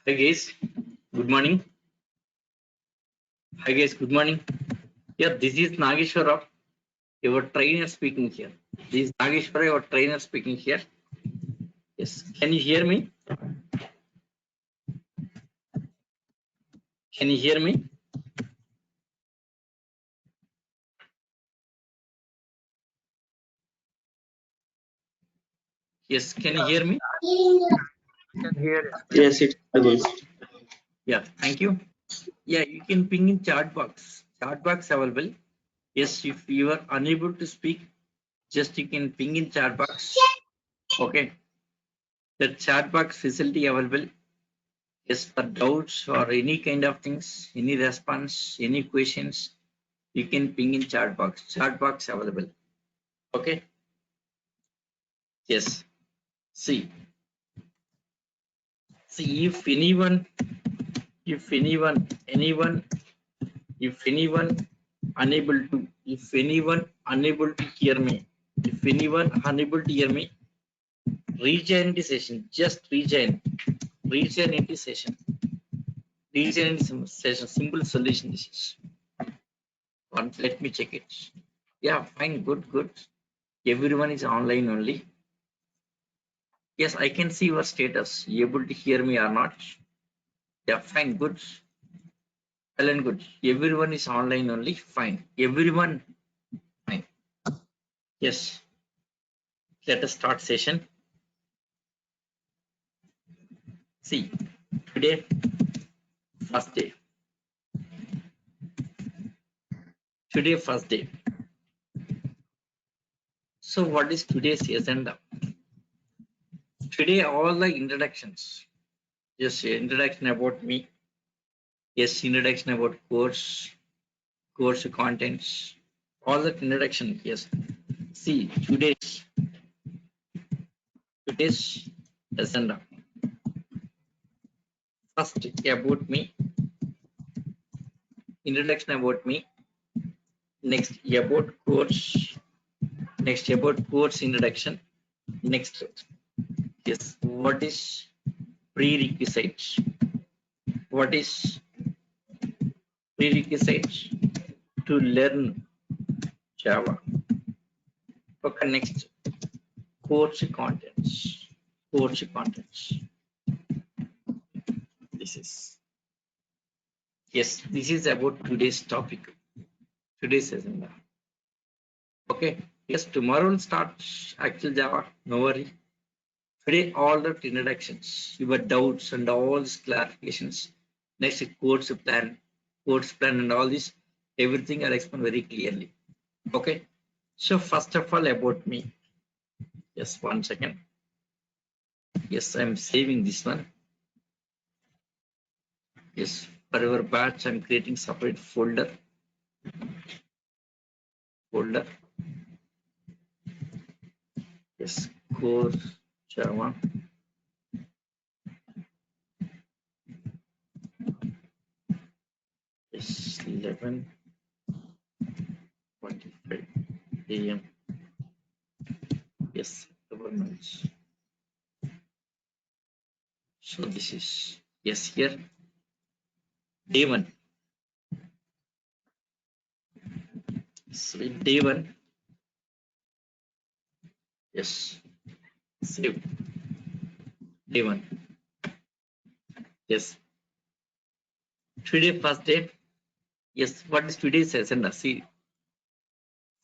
Hi guys, good morning. Hi guys, good morning. Yeah, this is Nageshwara, your trainer speaking here. This is Nageshwara, your trainer speaking here. Yes, can you hear me? Can you hear me? Yes, can you hear me? Can hear it. Yes, it's good. Yeah, thank you. Yeah, you can ping in chat box. Chat box available. Yes, if you are unable to speak, just you can ping in chat box. Okay, the chat box facility available. Yes, for doubts or any kind of things, any response, any questions, you can ping in chat box. Chat box available. Okay. Yes. See, if anyone, if anyone unable to hear me, if anyone unable to hear me, rejoin the session. Just rejoin into session. Rejoin into session. Simple solution. This is. Once let me check it. Yeah, fine, good. Everyone is online only. Yes, I can see your status. You able to hear me or not? Yeah, fine, good. Well and good. Everyone is online only. Fine. Everyone. Fine. Yes. Let us start session. See, today, first day. Today, first day. So, what is today's agenda? Today, all the introductions. Yes, introduction about me. Yes, introduction about course contents. All that introduction. Yes. See, today's agenda. First, about me. Introduction about me. Next, about course. Next, about course introduction. Next, yes, what is prerequisites? What is prerequisites to learn Java? Okay, next, course contents. Course contents. This is, yes, this is about today's topic. Today's agenda. Okay, yes, tomorrow will start actual Java. No worry. Today, all the introductions, your doubts and all these clarifications. Next, course plan and all this, everything I'll explain very clearly. Okay. So first of all, about me. Yes, 1 second. Yes, I'm saving this one. Yes, for your batch, I'm creating separate folder. Yes, course Java. Yes, 11:25 AM. Yes, governance. So this is, yes, here, day 1. So day 1. Yes, save. Day 1. Yes. Today, first day. Yes, what is today's agenda? See,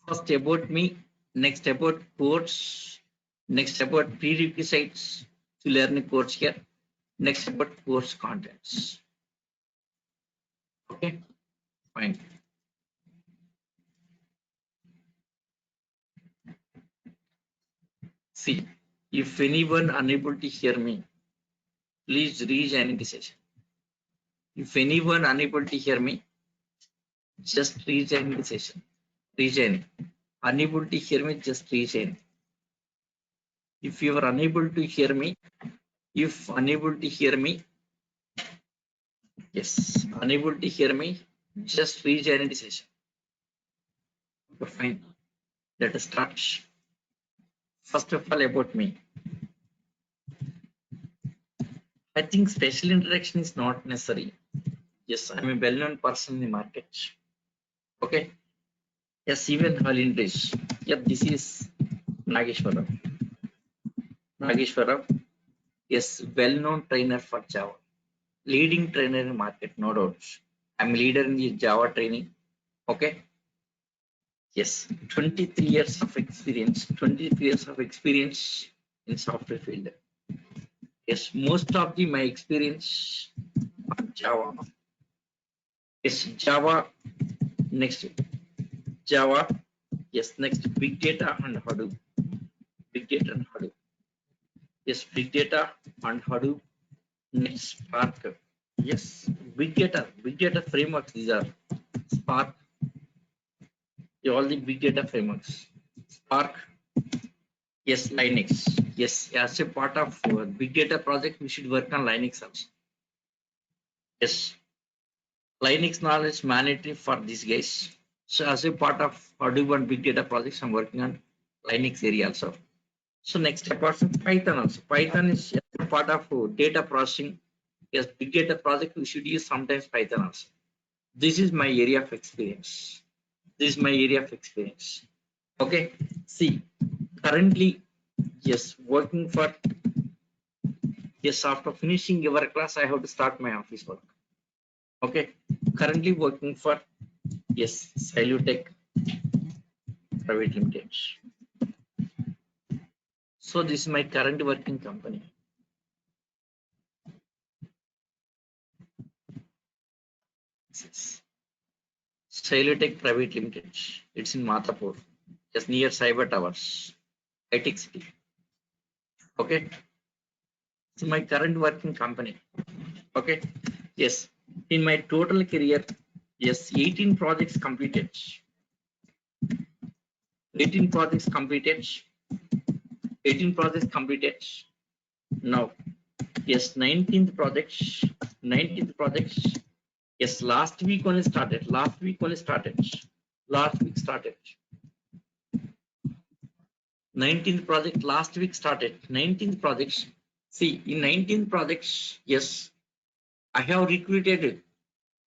first about me, next about course, next about prerequisites to learn a course here, next about course contents. Okay, fine. See, if anyone unable to hear me, please rejoin the session. If anyone unable to hear me, just rejoin the session. rejoin. Unable to hear me, just rejoin. If you are unable to hear me, if unable to hear me, yes, unable to hear me, just rejoin the session. Okay, fine. Let us start. First of all, about me. I think special introduction is not necessary. Yes, I'm a well-known person in the market. Okay. Yes, even Hall English. Yep, this is Nageshwaram. Nageshwaram. Yes, well-known trainer for Java. Leading trainer in market, no doubt. I'm leader in the Java training. Okay. Yes, 23 years of experience. 23 years of experience in software field. Yes, most of the my experience on Java. Yes, Java. Next, Java. Yes, next big data and Hadoop. Big data and Hadoop. Yes, big data and Hadoop. Next, Spark. Yes, big data frameworks. These are Spark. All the big data frameworks. Spark. Yes, Linux. Yes, as a part of big data project, we should work on Linux also. Yes, Linux knowledge mandatory for these guys. So as a part of Hadoop and big data projects, I'm working on Linux area also. So next, apart from Python also. Python is a part of data processing. Yes, big data project, we should use sometimes Python also. This is my area of experience. This is my area of experience. Okay. See, currently, yes, working for, yes, after finishing your class, I have to start my office work. Okay. Currently working for, yes, Silutech Private Limited. So this is my current working company. Silutech Private Limited. It's in Matapur, just near Cyber Towers, high-tech city. Okay. It's my current working company. Okay. Yes. In my total career, yes, 18 projects completed. 18 projects completed. 18 projects completed. Now, yes, 19th project. 19th project. Yes, last week only started. Last week only started. Last week started. 19th project last week started. 19th projects. See, in 19th projects, yes, I have recruited,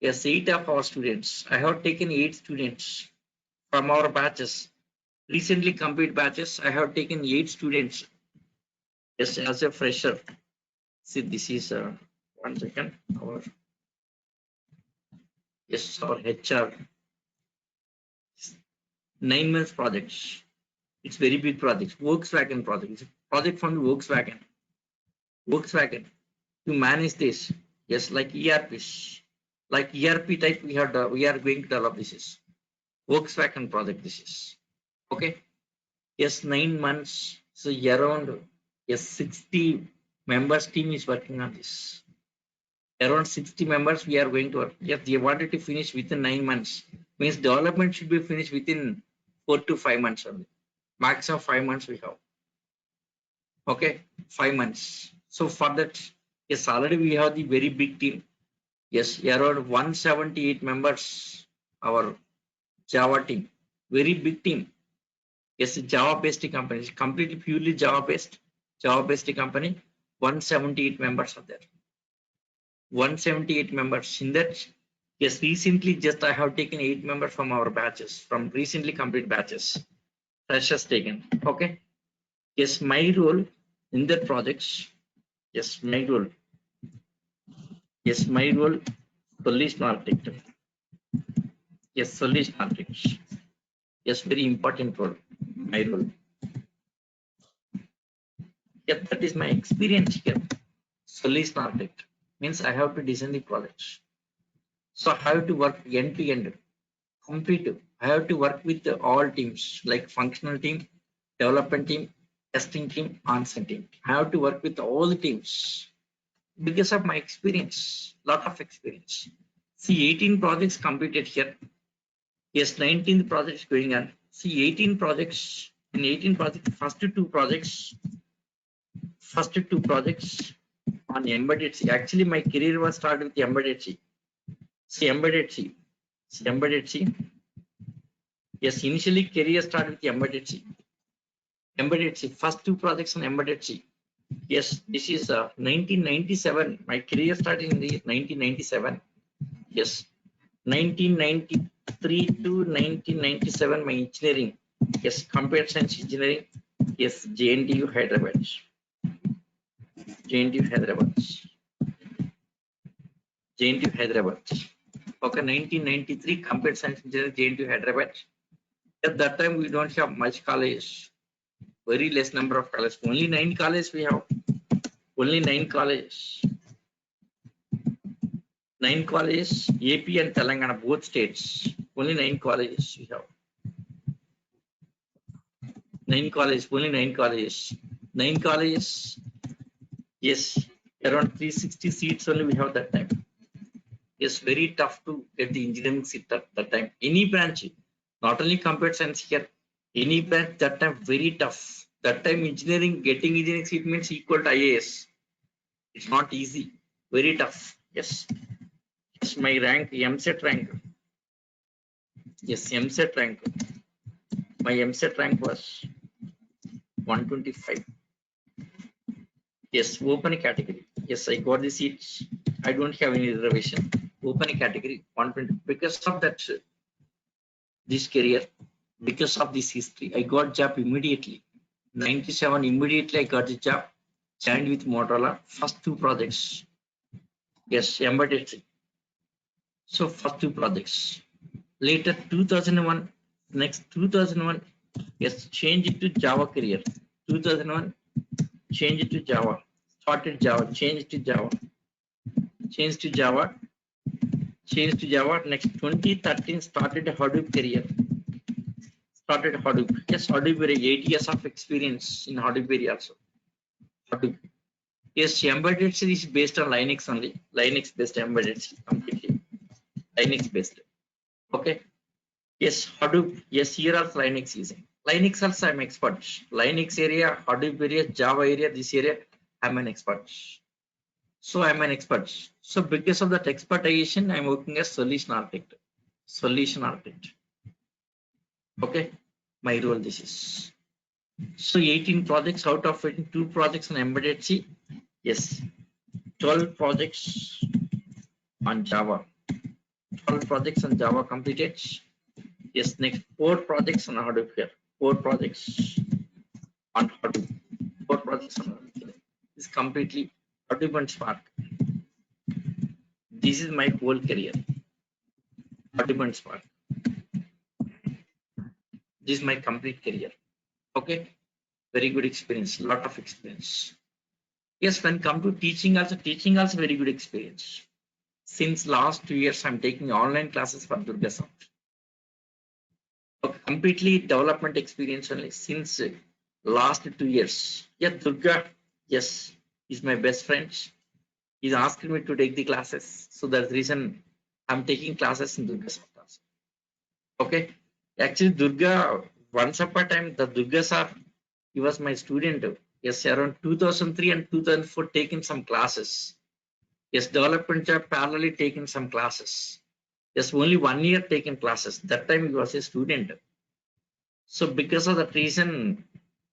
yes, 8 of our students. I have taken 8 students from our batches. Recently complete batches, I have taken 8 students. Yes, as a fresher. See, this is 1 second. Our, yes, our HR 9 months projects. It's very big project. Volkswagen project. It's a project from the Volkswagen. Volkswagen to manage this. Yes, like ERPs, like ERP type. We are going to develop this is Volkswagen project. This is okay. Yes, 9 months. So around, yes, 60 members team is working on this. Around 60 members we are going to work. Yes, they wanted to finish within 9 months. Means development should be finished within 4 to 5 months only. Max of 5 months we have. Okay, 5 months. So for that, yes, already we have the very big team. Yes, around 178 members, our Java team, very big team. Yes, Java based company, it's completely purely Java based company. 178 members are there. 178 members in that. Yes, recently just I have taken 8 members from our batches, from recently complete batches. Freshers taken. Okay. Yes, my role in that projects. Yes, my role. Yes, my role, solution architect. Yes, solution architect. Yes, very important role. My role. Yeah, that is my experience here. Solution architect means I have to design the projects. So I have to work end to end, complete. I have to work with all teams like functional team, development team, testing team, on-site team. I have to work with all the teams because of my experience, lot of experience. See, 18 projects completed here. Yes, 19th project is going on. See, 18 projects. In 18 projects, first two projects on embedded C. Actually, my career was started with embedded C. See, embedded C. See, embedded C. Yes, initially career started with embedded C. Embedded C. First two projects on embedded C. Yes, this is 1997. My career started in the 1997. Yes, 1993 to 1997. My engineering. Yes, computer science engineering. Yes, JNTU Hyderabad. JNTU Hyderabad. JNTU Hyderabad. Okay, 1993 computer science engineering JNTU Hyderabad. At that time, we don't have much college. Very less number of colleges. Only 9 colleges we have. Only 9 colleges. 9 colleges, AP and Telangana, both states. Only 9 colleges we have. 9 colleges, only 9 colleges. 9 colleges, yes, around 360 seats only we have that time. Yes, very tough to get the engineering seat at that time. Any branch, not only computer science here, any branch that time very tough. That time engineering, getting engineering seat means equal to IAS. It's not easy, very tough. Yes, yes, my rank, MSET rank. Yes, MSET rank. My MSET rank was 125. Yes, open category. Yes, I got the seats. I don't have any reservation. Open category 120. Because of that, this career, because of this history, I got job immediately. 97 immediately I got the job. Joined with Motorola. First two projects. Yes, embedded. So first two projects. Later 2001. Next 2001. Yes, change it to Java career. 2001. Change it to Java. Started Java. Change it to Java. Change to Java. Change to Java. Next 2013 started a Hadoop career. Started Hadoop. Yes, Hadoop area. 8 years of experience in Hadoop area also. Hadoop. Yes, embedded C is based on Linux only. Linux based embedded C completely. Linux based. Okay. Yes, Hadoop. Yes, here also Linux using. Linux also I'm expert. Linux area, Hadoop area, Java area, this area, I'm an expert. So I'm an expert. So because of that expertization, I'm working as solution architect. Solution architect. Okay, my role this is. So 18 projects, out of it, 2 projects on embedded C. Yes, 12 projects on Java. 12 projects on Java completed. Yes, next 4 projects on Hadoop here. 4 projects on Hadoop. 4 projects on Hadoop. This is completely Hadoop and Spark. This is my whole career. Hadoop and Spark. This is my complete career. Okay, very good experience. Lot of experience. Yes, when come to teaching also very good experience. Since last 2 years, I'm taking online classes for Durgasoft. Okay, completely development experience only since last 2 years. Yeah, Durga, yes, is my best friend. He's asking me to take the classes. So that's the reason I'm taking classes in Durgasoft also. Okay, actually Durga, once upon a time, the Durga sir, he was my student. Yes, around 2003 and 2004, taken some classes. Yes, development job parallelly taken some classes. Yes, only 1 year taken classes. That time he was a student. So because of that reason,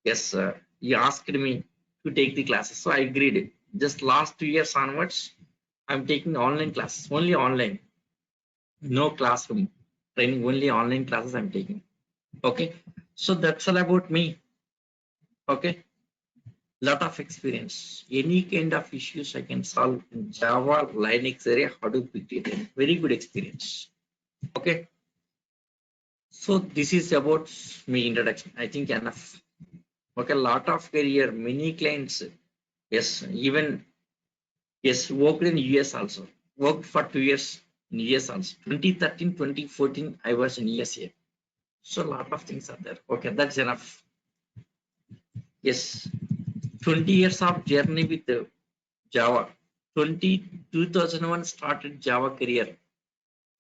yes, he asked me to take the classes. So I agreed. Just last 2 years onwards, I'm taking online classes, only online. No classroom training, only online classes I'm taking. Okay, so that's all about me. Okay, lot of experience. Any kind of issues I can solve in Java, Linux area, Hadoop, Big Data. Very good experience. Okay, so this is about me introduction. I think enough. Okay, lot of career, many clients. Yes, even yes, worked in US also. Worked for 2 years in US also. 2013, 2014, I was in USA. So a lot of things are there. Okay, that's enough. Yes, 20 years of journey with Java. 2001 started Java career.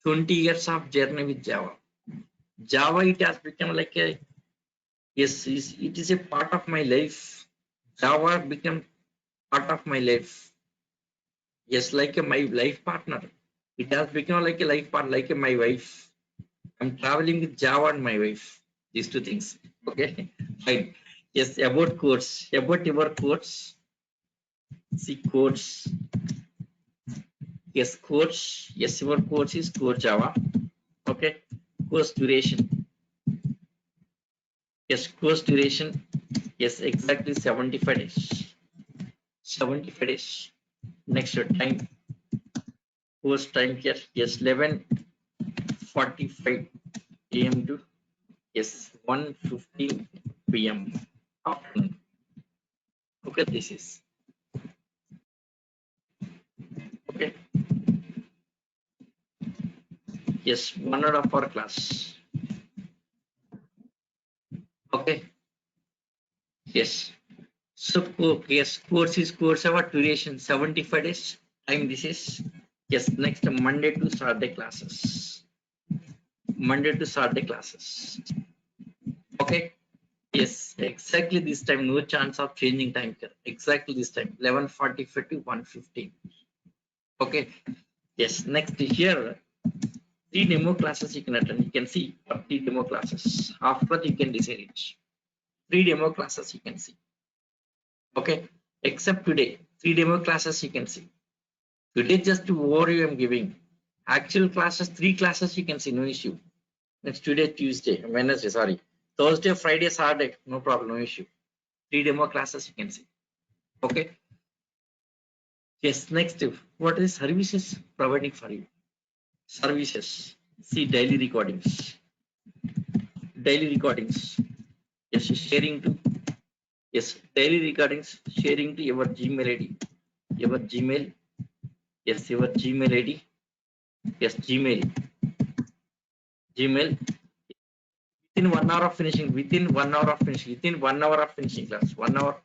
20 years of journey with Java. Java, it has become like a, yes, it is a part of my life. Java become part of my life. Yes, like a, my life partner. It has become like a life partner, like a, my wife. I'm traveling with Java and my wife. These two things. Okay, fine. Yes, about course, about your course. See course. Yes, course. Yes, your course is core Java. Okay, course duration. Yes, course duration. Yes, exactly 75 days. 75 days. Next time. Course time here. Yes, 11:45 a.m. to yes 1:15 p.m. afternoon. Okay, this is okay. Yes, 1 hour of our class. Okay. Yes. So yes, course is course our duration 75 days. Time this is yes. Next Monday to Saturday classes. Monday to Saturday classes. Okay. Yes, exactly this time. No chance of changing time here. Exactly this time. 11:45 to 1:15. Okay. Yes. Next here, three demo classes you can attend. You can see three demo classes. After you can decide it. Three demo classes you can see. Okay. Except today, three demo classes you can see. Today just overview I'm giving. Actual classes, three classes you can see, no issue. Next today, Tuesday, Wednesday, sorry. Thursday, Friday, Saturday, no problem, no issue. Three demo classes you can see. Okay. Yes, next, what is services providing for you? Services. See daily recordings. Daily recordings. Yes, sharing to yes, daily recordings, sharing to your Gmail ID. Your Gmail. Yes, your Gmail ID. Yes, Gmail. Gmail. Within 1 hour of finishing, within 1 hour of finishing, within 1 hour of finishing class, 1 hour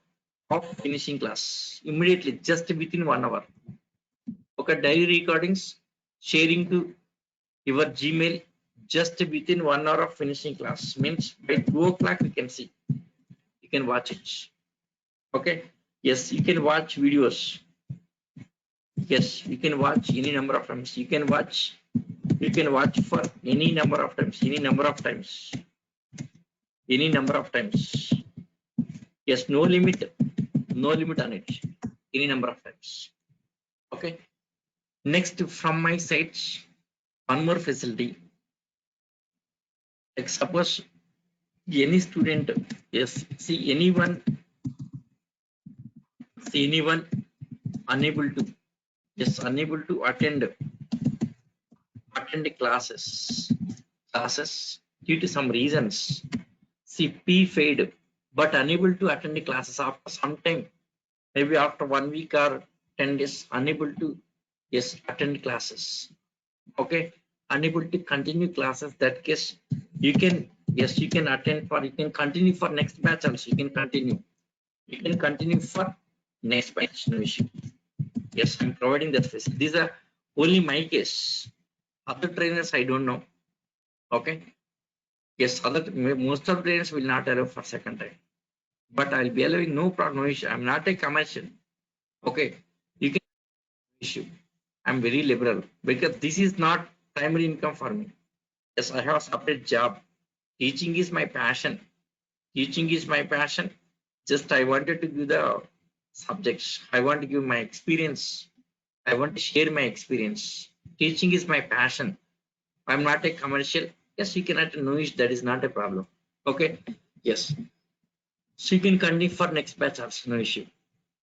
of finishing class, immediately, just within 1 hour. Okay, daily recordings, sharing to your Gmail, just within 1 hour of finishing class. Means by 2 o'clock you can see, you can watch it. Okay, yes, you can watch videos. Yes, you can watch any number of times. You can watch for any number of times, any number of times, any number of times. Yes, no limit, no limit on it. Any number of times. Okay. Next, from my side, one more facility. Like suppose any student, yes, see anyone unable to, yes, unable to attend classes due to some reasons. See P failed, but unable to attend the classes after some time, maybe after 1 week or 10 days, unable to yes attend classes. Okay, unable to continue classes. That case, you can yes you can attend for you can continue for next batch also. You can continue for next batch. No issue. Yes, I'm providing that facility. These are only my case. Other trainers I don't know. Okay. Yes, other most of trainers will not allow for second time. But I'll be allowing no problem, no issue. I'm not a commercial. Okay, you can issue. I'm very liberal because this is not primary income for me. Yes, I have a separate job. Teaching is my passion. Teaching is my passion. Just I wanted to give the subjects. I want to give my experience. I want to share my experience. Teaching is my passion. I'm not a commercial. Yes, you cannot know it. That is not a problem. Okay. Yes. So you can continue for next batch also. No issue.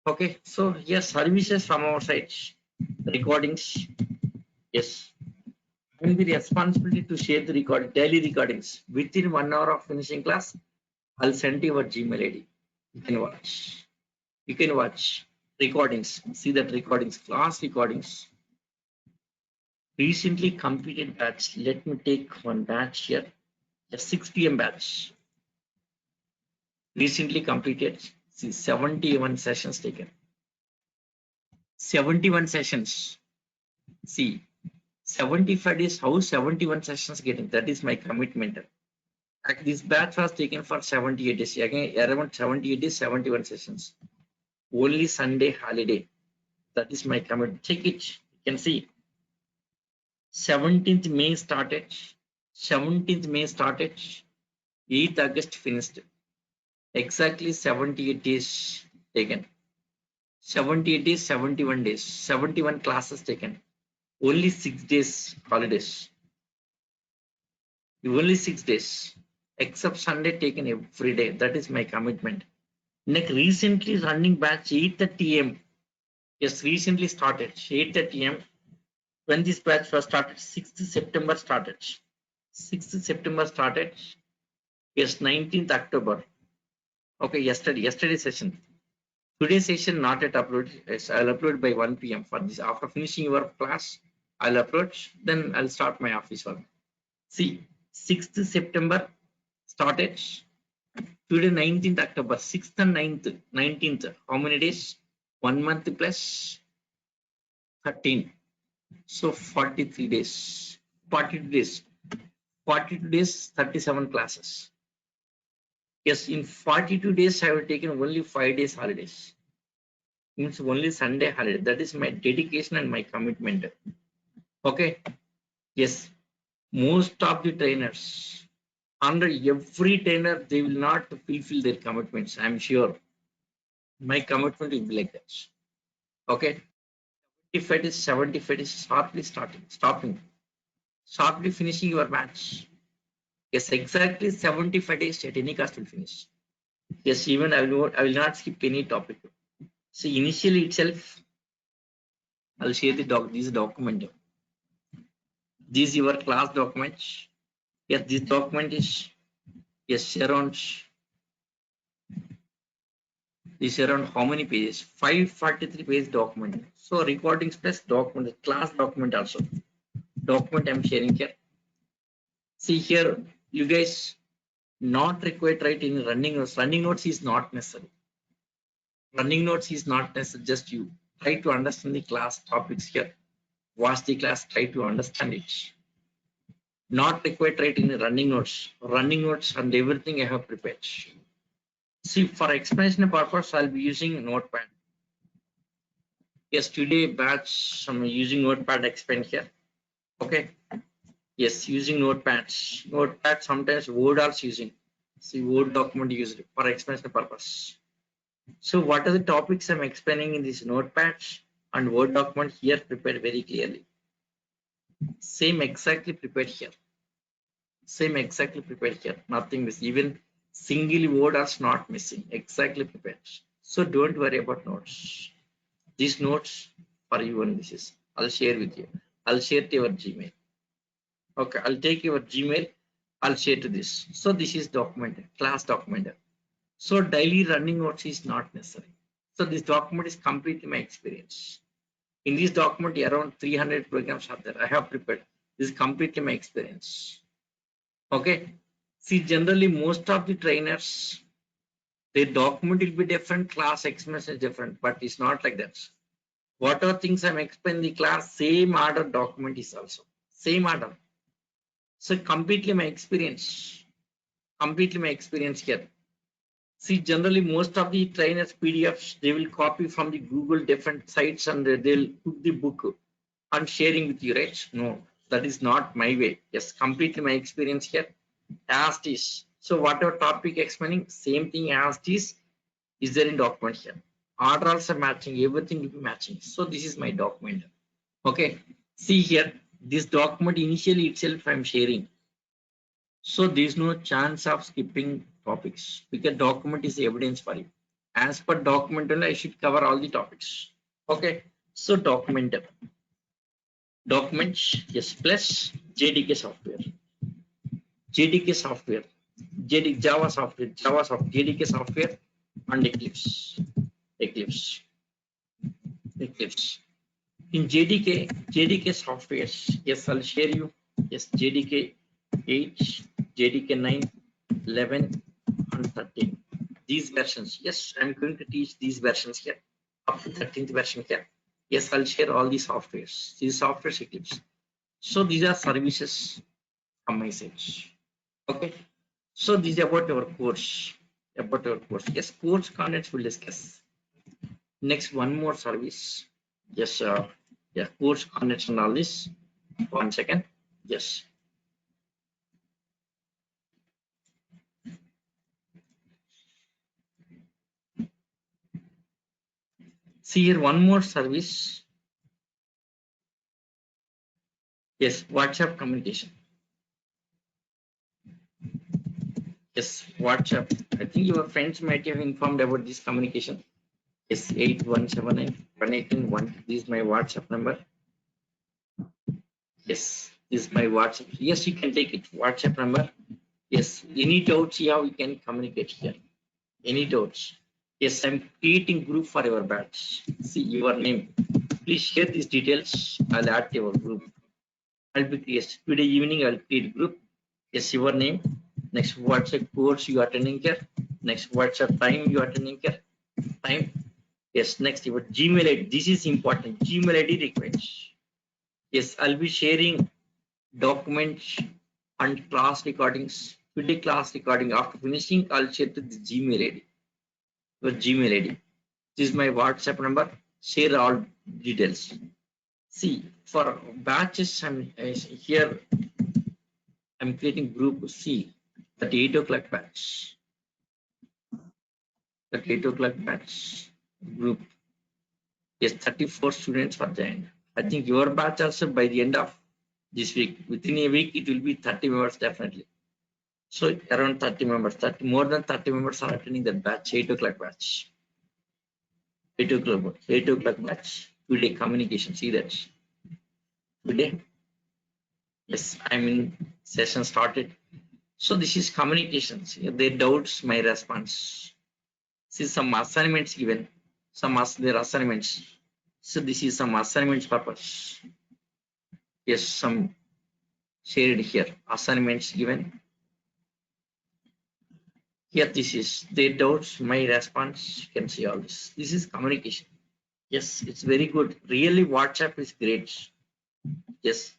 Okay. So yes, services from our side. Recordings. Yes. And the responsibility to share the daily recordings within 1 hour of finishing class. I'll send you your Gmail ID. You can watch. You can watch recordings. See that recordings, class recordings. Recently completed batch. Let me take one batch here. The 6 p.m. batch. Recently completed. See 71 sessions taken. 71 sessions. See 75 days, how 71 sessions getting? That is my commitment. Like this batch was taken for 78 days. Again, around 78 days, 71 sessions. Only Sunday holiday. That is my commitment. Check it. You can see 17th May started. 17th May started. 8th August finished. Exactly 78 days taken. 78 days, 71 days, 71 classes taken. Only 6 days holidays. Only 6 days. Except Sunday taken every day. That is my commitment. Next, recently running batch 8:30 am. Yes, recently started 8:30 am. When this batch was started, 6th September started. 6th September started. Yes, 19th October. Okay, yesterday session. Today's session not yet uploaded. Yes, I'll upload by 1 p.m. for this. After finishing your class, I'll upload. Then I'll start my office work. See, 6th September started. Today 19th October, 6th and 9th, 19th. How many days? 1 month plus 13. So 43 days. 42 days. 42 days, 37 classes. Yes, in 42 days, I have taken only 5 days holidays. Means only Sunday holiday. That is my dedication and my commitment. Okay. Yes. Most of the trainers, under every trainer, they will not fulfill their commitments. I'm sure. My commitment will be like that. Okay. If it is 75 is sharply stopping, sharply finishing your match. Yes, exactly 75 days at any cost will finish. Yes, even I will not skip any topic. See, initially itself, I'll share this document. This is your class document. Yes, this document is around how many pages? 543 page document. So recordings plus document, class document also. Document I'm sharing here. See here, you guys not required write in running notes. Running notes is not necessary. Running notes is not necessary. Just you try to understand the class topics here. Watch the class, try to understand it. Not required write in running notes. Running notes and everything I have prepared. See, for explanation purpose, I'll be using Notepad. Yes, today batch I'm using Notepad explain here. Okay. Yes, using Notepads. Notepad sometimes Word also using. See, Word document used for explanation purpose. So what are the topics I'm explaining in this Notepads and Word document here prepared very clearly. Same exactly prepared here. Same exactly prepared here. Nothing missing. Even single word is not missing. Exactly prepared. So don't worry about notes. These notes for you and this is. I'll share with you. I'll share to your Gmail. Okay, I'll take your Gmail. I'll share to this. So this is documented, class documented. So daily running notes is not necessary. So this document is completely my experience. In this document, around 300 programs are there. I have prepared. This is completely my experience. Okay. See, generally, most of the trainers, their document will be different, class explanation is different, but it's not like that. Whatever things I'm explaining in the class, same order document is also. Same order. So completely my experience. Completely my experience here. See, generally, most of the trainers' PDFs, they will copy from the Google different sites and they'll put the book and sharing with you, right? No, that is not my way. Yes, completely my experience here. As is. So whatever topic explaining, same thing as is there in document here. Order also matching, everything will be matching. So this is my document. Okay. See here, this document initially itself I'm sharing. So there's no chance of skipping topics because document is evidence for you. As per document, I should cover all the topics. Okay. So documents, yes, plus JDK software. JDK software, Java software, JDK software, and Eclipse. In JDK software, yes, I'll share you. Yes, JDK 8, JDK 9, 11, and 13. These versions, yes, I'm going to teach these versions here, up to 13th version here. Yes, I'll share all these softwares. These softwares Eclipse. So these are services from my side. Okay. So this is about your course. About your course. Yes, course contents we'll discuss. Next, one more service. Yes, yeah, course contents and all this. 1 second. Yes. See here, one more service. Yes, WhatsApp communication. Yes, WhatsApp. I think your friends might have informed about this communication. Yes, 8179 This is my WhatsApp number. Yes, this is my WhatsApp. Yes, you can take it. WhatsApp number. Yes, any doubts you have, you can communicate here. Any doubts? Yes, I'm creating group for your batch. See your name. Please share these details. I'll add to your group. I'll be yes, today evening I'll create group. Yes, your name. Next WhatsApp course you are attending here. Next WhatsApp time you are attending here. Time. Yes, next your Gmail ID. This is important. Gmail ID requires. Yes, I'll be sharing documents and class recordings. Today class recording. After finishing, I'll share to the Gmail ID. Your Gmail ID. This is my WhatsApp number. Share all details. See, for batches, here. I'm creating group C at 8 o'clock batch. At 8 o'clock batch group. Yes, 34 students were joined. I think your batch also by the end of this week, within a week, it will be 30 members definitely. So around 30 members, more than 30 members are attending that batch, 8 o'clock batch. 8 o'clock batch. Today communication. See that. Today. Yes, I'm in session started. So this is communications. Their doubts, my response. See some assignments given. Their assignments. So this is some assignments purpose. Yes, some shared here. Assignments given. Here this is their doubts, my response. You can see all this. This is communication. Yes, it's very good. Really, WhatsApp is great. Yes,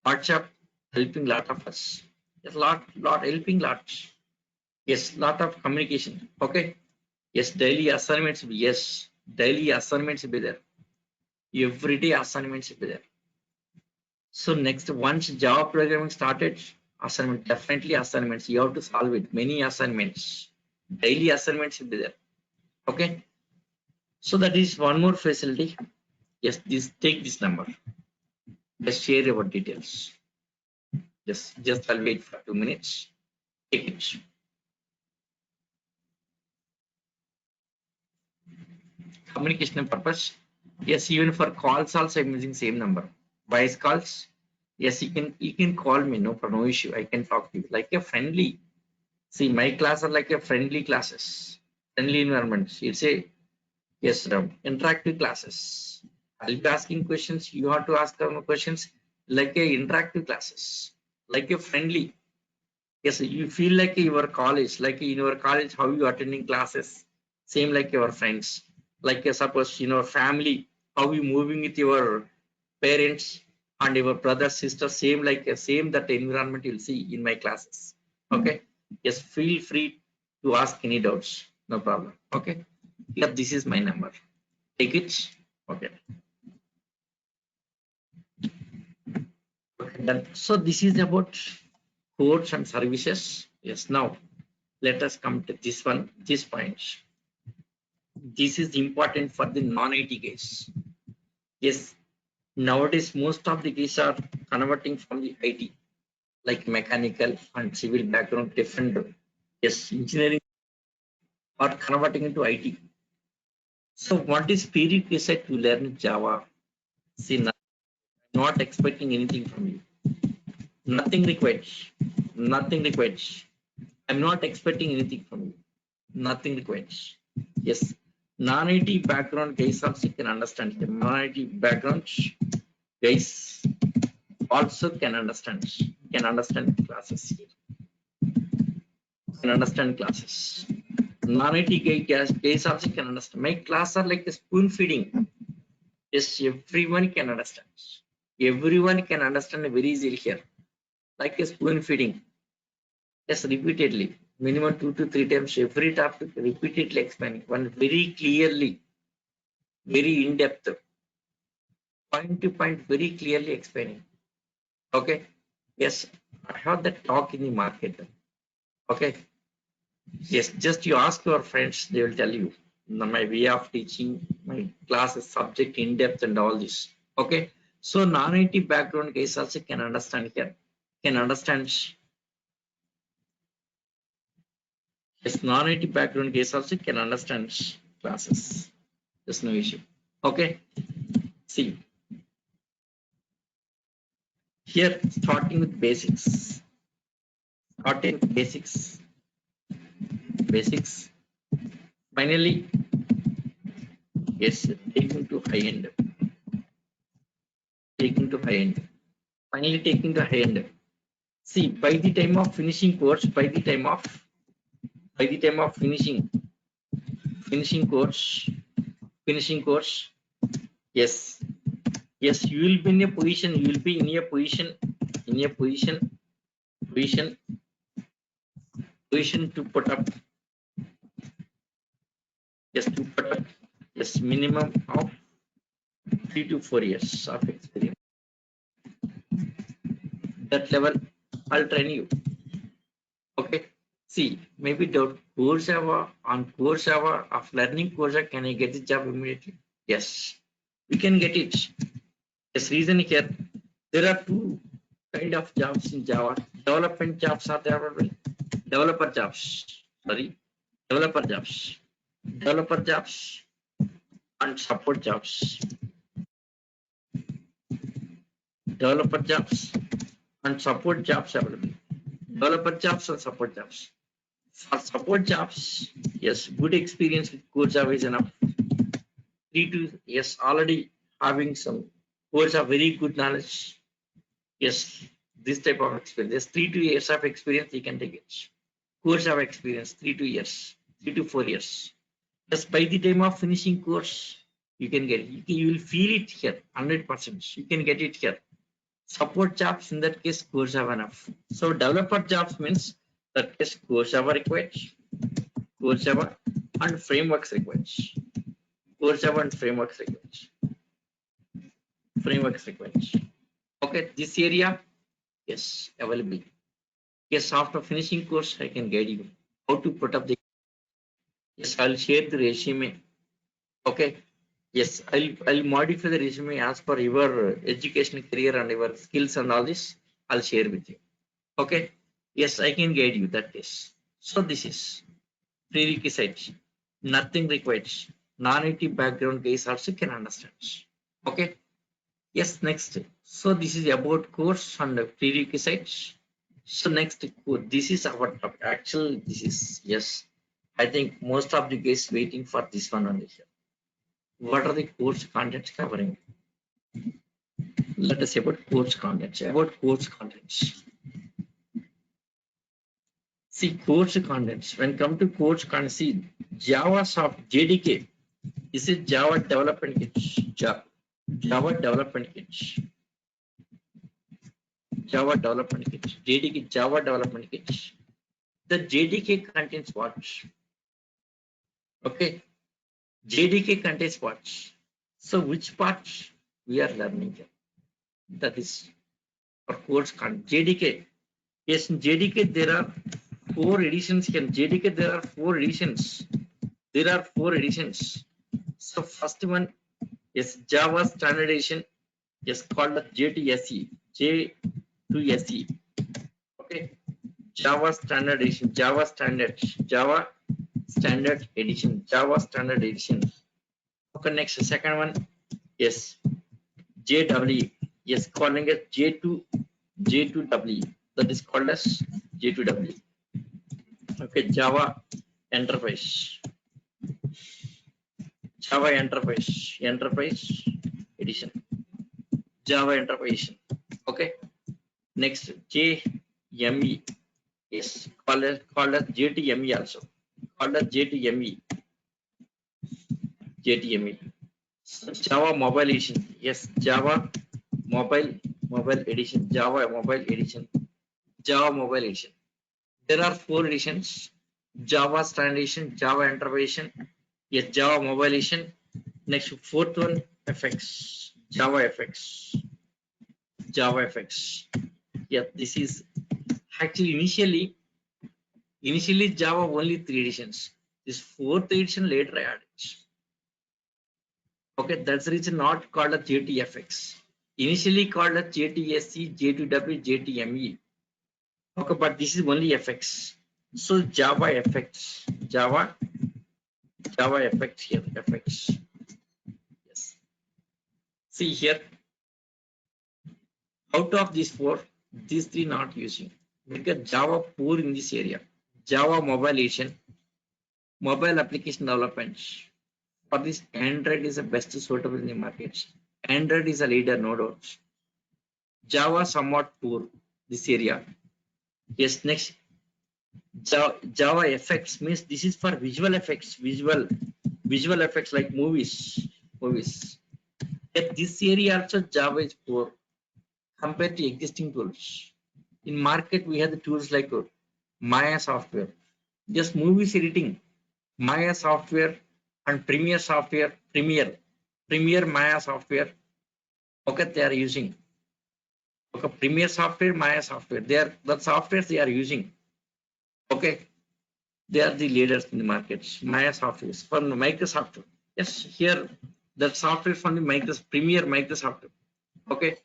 WhatsApp helping lot of us. Yes, lot helping lots. Yes, lot of communication. Okay. Yes, daily assignments. Yes, daily assignments will be there. Everyday assignments will be there. So next, once Java programming started, assignment definitely assignments. You have to solve it. Many assignments, daily assignments will be there. Okay. So that is one more facility. Yes, take this number. Just share your details. Just I'll wait for 2 minutes. Take it. Communication purpose. Yes, even for calls also I'm using same number. Voice calls. Yes, you can call me, no issue. I can talk to you like a friendly. See, my class are like a friendly classes, friendly environments. It's a yes, interactive classes. I'll be asking questions. You have to ask them questions like a interactive classes, like a friendly. Yes, you feel like your college, like in your college, how you attending classes, same like your friends. Like suppose in your family, how you moving with your parents and your brother, sister, same like same that environment you'll see in my classes. Okay. Yes, feel free to ask any doubts. No problem. Okay. Yeah, this is my number. Take it. Okay. Okay, done. So this is about codes and services. Yes. Now let us come to this one. This point. This is important for the non-IT guys. Yes. Nowadays, most of the guys are converting from the IT, like mechanical and civil background, different. Yes, engineering are converting into IT. So what is prerequisite to learn Java? See, not expecting anything from you. Nothing required. Nothing required. I'm not expecting anything from you. Nothing required. Yes. Non-IT background guys also can understand. The non-IT background guys also can understand. Classes here. Can understand classes. Non-IT guys also can understand. My class are like a spoon feeding. Yes, everyone can understand. Everyone can understand very easily here. Like a spoon feeding. Yes, repeatedly. Minimum 2 to 3 times every topic, repeatedly explaining. One very clearly, very in depth, point to point, very clearly explaining. Okay. Yes, I have that talk in the market. Okay. Yes, just you ask your friends, they will tell you my way of teaching, my class is subject in depth and all this. Okay. So non-IT background guys also can understand here. Can understand. Yes, non-IT background guys also can understand classes. There's no issue. Okay. See here, starting with basics. Starting with basics. Basics. Finally, yes, taking to high end. Taking to high end. Finally, taking to high end. See, by the time of finishing course, by the time of finishing course, yes, yes, you will be in a position, you will be in a position, position to put up, yes, to put up, yes, minimum of 3 to 4 years of experience. That level, I'll train you. Okay. See, maybe the Coursera on Coursera of learning Coursera, can I get the job immediately? Yes, we can get it. Yes, reason here, there are two kind of jobs in Java. Development jobs are there available. Developer jobs. Sorry, developer jobs. Developer jobs and support jobs. Developer jobs and support jobs available. Developer jobs and support jobs. For support jobs, yes, good experience with core Java is enough. 3 to, yes, already having some core Java very good knowledge. Yes, this type of experience. Yes, 3 to years of experience you can take it. Core Java experience, 3 to years, 3 to 4 years. Yes, by the time of finishing course, you can get it. You will feel it here, 100%. You can get it here. Support jobs in that case, core Java enough. So developer jobs means that case core Java required. Core Java and frameworks required. Core Java and frameworks required. Frameworks required. Okay, this area, yes, available. Yes, after finishing course, I can guide you how to put up the. Yes, I'll share the resume. Okay. Yes, I'll modify the resume as per your education career and your skills and all this. I'll share with you. Okay. Yes, I can guide you that case. So this is prerequisite. Nothing required. Non-IT background case also can understand. Okay. Yes, next. So this is about course and prerequisites. So next, this is our topic. Actually, this is, yes. I think most of the guys waiting for this one only here. What are the course contents covering? Let us say about course contents. About course contents. See course contents. When come to course contents, see JavaSoft JDK. This is Java development kit. Java development kit. Java development kit. JDK Java development kit. The JDK contains what? Okay. JDK contains what? So which part we are learning here? That is for course content. JDK. Yes, in JDK there are 4 editions. In JDK there are 4 editions. There are 4 editions. So first one is Java Standard Edition. Is called J2SE. J2SE. Okay. Java Standard Edition. Java Standard Edition. Java Standard Edition. Okay. Next, second one. Yes. JW. Yes, calling it J2W. That is called as J2W. Okay, Java Enterprise. Java Enterprise Edition. Java Enterprise Edition. Okay. Next, JME. Yes, called as JTME also. Called as JTME. JTME. Java Mobile Edition. Yes, Java mobile edition, Java mobile edition, Java mobile edition. There are 4 editions: Java standard edition, Java enterprise edition, yes, Java mobile edition. Next, fourth one, FX, Java FX, Java FX. Yeah, this is actually initially Java only 3 editions. This 4th edition later I added. Okay, that's the reason not called a JTFX. Initially called a JTSC, J2W, JTME. Okay, but this is only FX. So Java FX, Java FX here, FX. Yes. See here, out of these 4, these 3 not using. Because Java poor in this area. Java mobile edition, mobile application development. For this, Android is the best suitable in the market. Android is a leader, no doubt. Java somewhat poor this area. Yes, next Java effects means this is for visual effects, visual effects like movies. At this area also Java is poor compared to existing tools. In market we have the tools like Maya software, just movies editing, Maya software and Premiere software, Premiere Maya software. Okay, they are using. Okay, Premiere software, Maya software. The softwares they are using. Okay, they are the leaders in the markets. Maya software from Microsoft. Yes, here the software from the Microsoft Premiere Microsoft. Okay,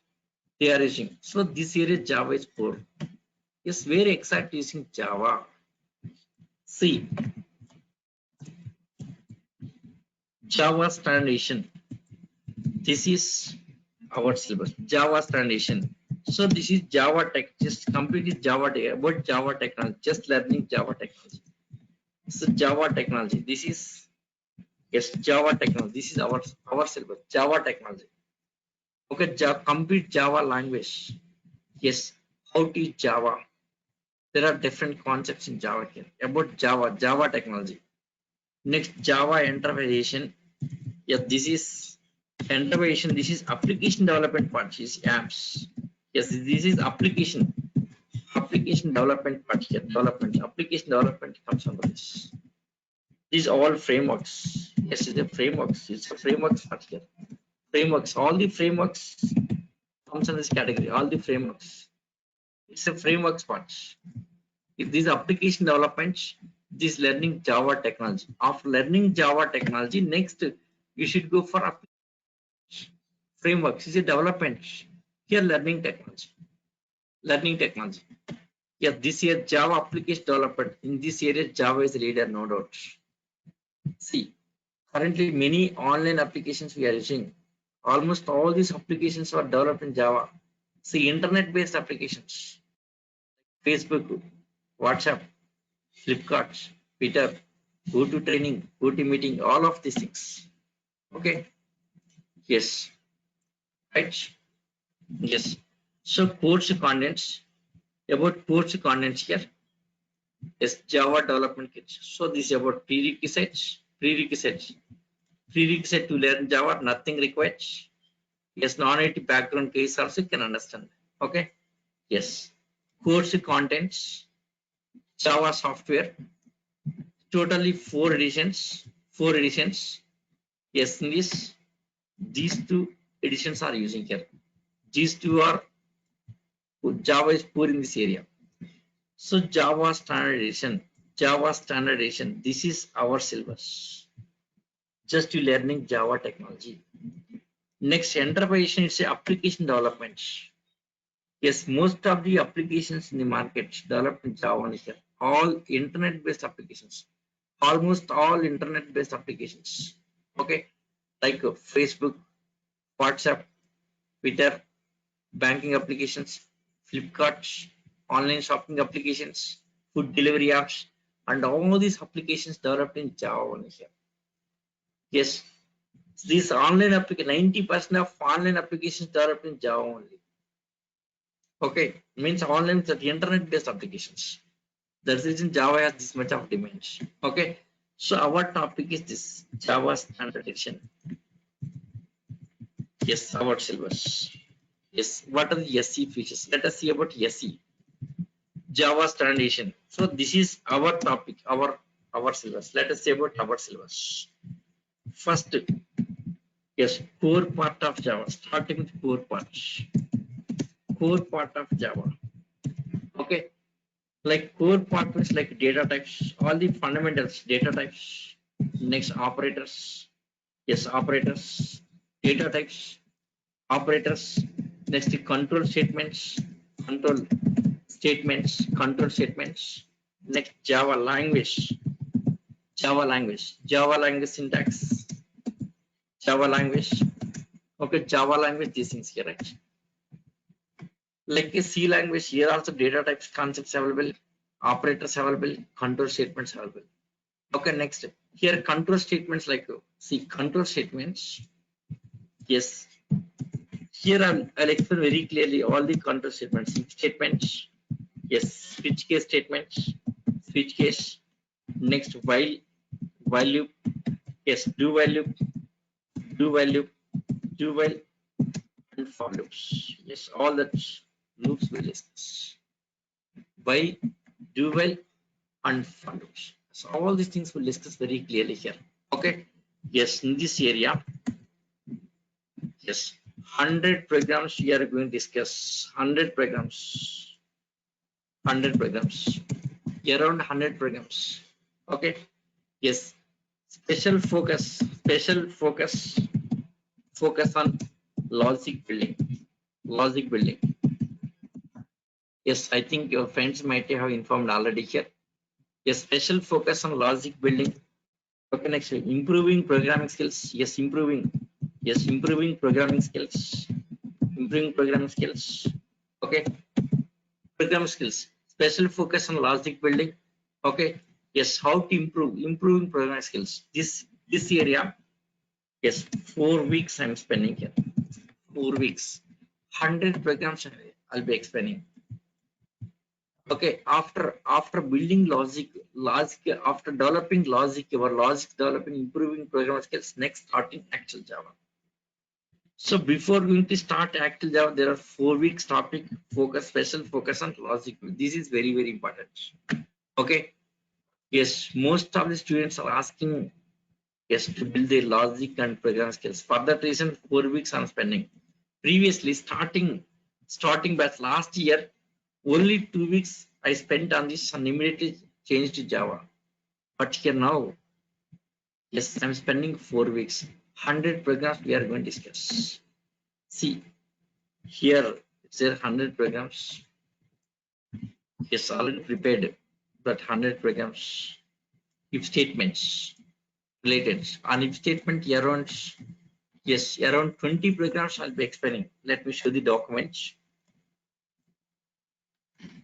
they are using. So this area Java is poor. Yes, very exact using Java. See, Java standardization. This is our syllabus. Java standardization. So this is Java tech. Just completely Java about Java technology. Just learning Java technology. So Java technology. This is yes Java technology. This is our syllabus. Java technology. Okay, complete Java language. Yes, how to use Java. There are different concepts in Java here about Java technology. Next, Java enterprise. Yeah, this is enterprise. This is application development part. This is apps. Yes, this is application development part here. Application development comes under this. These are all frameworks. Yes, it's a frameworks. It's a frameworks part here. Frameworks. All the frameworks comes in this category. All the frameworks. It's a frameworks part. If this application development, this learning Java technology. After learning Java technology, next you should go for frameworks. Is a development. Here learning technology. Yeah, this year Java application development. In this area, Java is the leader, no doubt. See, currently many online applications we are using. Almost all these applications are developed in Java. See, internet-based applications. Facebook, WhatsApp, Flipkart, Twitter, GoToTraining, GoToMeeting, all of these things. Okay. Yes. Right. Yes. So course contents. About course contents here. Yes, Java development kit. So this is about prerequisites. Prerequisite to learn Java, nothing required. Yes, non-IT background case also can understand. Okay. Yes. Course contents. Java software. Totally 4 editions. Yes, in this, these 2 editions are using here. These 2 are Java is poor in this area. So Java standardization. This is our syllabus. Just you learning Java technology. Next, enterprise is application development. Yes, most of the applications in the market developed in Java is here. All internet-based applications. Almost all internet-based applications. Okay, like Facebook, WhatsApp, Twitter, banking applications, Flipkart, online shopping applications, food delivery apps, and all these applications developed in Java only here. Yes, these online applications, 90% of online applications developed in Java only. Okay, means online is the internet-based applications. That's the reason Java has this much of demand. Okay, so our topic is this Java standardization. Yes, our syllabus. Yes, what are the SE features? Let us see about SE. Java standardization. So this is our topic, our syllabus. Let us say about our syllabus. First, yes, core part of Java. Starting with core part. Core part of Java. Okay, like core part is like data types, all the fundamentals, data types. Next, operators. Yes, operators, data types, operators. Next, the control statements, control control statements. Next, Java language, Java language syntax, Java language. Okay, Java language, these things here, right? Like a C language, here also data types, concepts available, operators available, control statements available. Okay, next, here control statements like, see, control statements. Yes, here I'll explain very clearly all the control statements. If statements, yes, switch case statements, switch case. Next, while loop, yes, do while loop, do while loop, do while, and for loops. Yes, all that loops will discuss. While, do while, and for loops. So all these things will discuss very clearly here. Okay. Yes, in this area, yes, 100 programs we are going to discuss. 100 programs. 100 programs. Around 100 programs. Okay. Yes. Special focus on logic building. Logic building. Yes, I think your friends might have informed already here. Yes, special focus on logic building. Okay, next, improving programming skills. Yes, improving. Yes, improving programming skills. Improving programming skills. Okay, program skills. Special focus on logic building. Okay, yes, how to improving programming skills. This area. Yes, 4 weeks I'm spending here. 4 weeks. 100 programs I'll be explaining. Okay, after building logic, after developing logic, your logic developing, improving programming skills, next starting actual Java. So before going to start actual Java, there are 4 weeks topic focus, special focus on logic. This is very, very important. Okay. Yes, most of the students are asking, yes, to build their logic and programming skills. For that reason, 4 weeks I'm spending. Previously, starting batch last year, only 2 weeks I spent on this and immediately changed to Java. But here now, yes, I'm spending 4 weeks. 100 programs we are going to discuss. See, here it's there 100 programs. Yes, already prepared that 100 programs. If statements related. On if statement around, yes, around 20 programs I'll be explaining. Let me show the documents.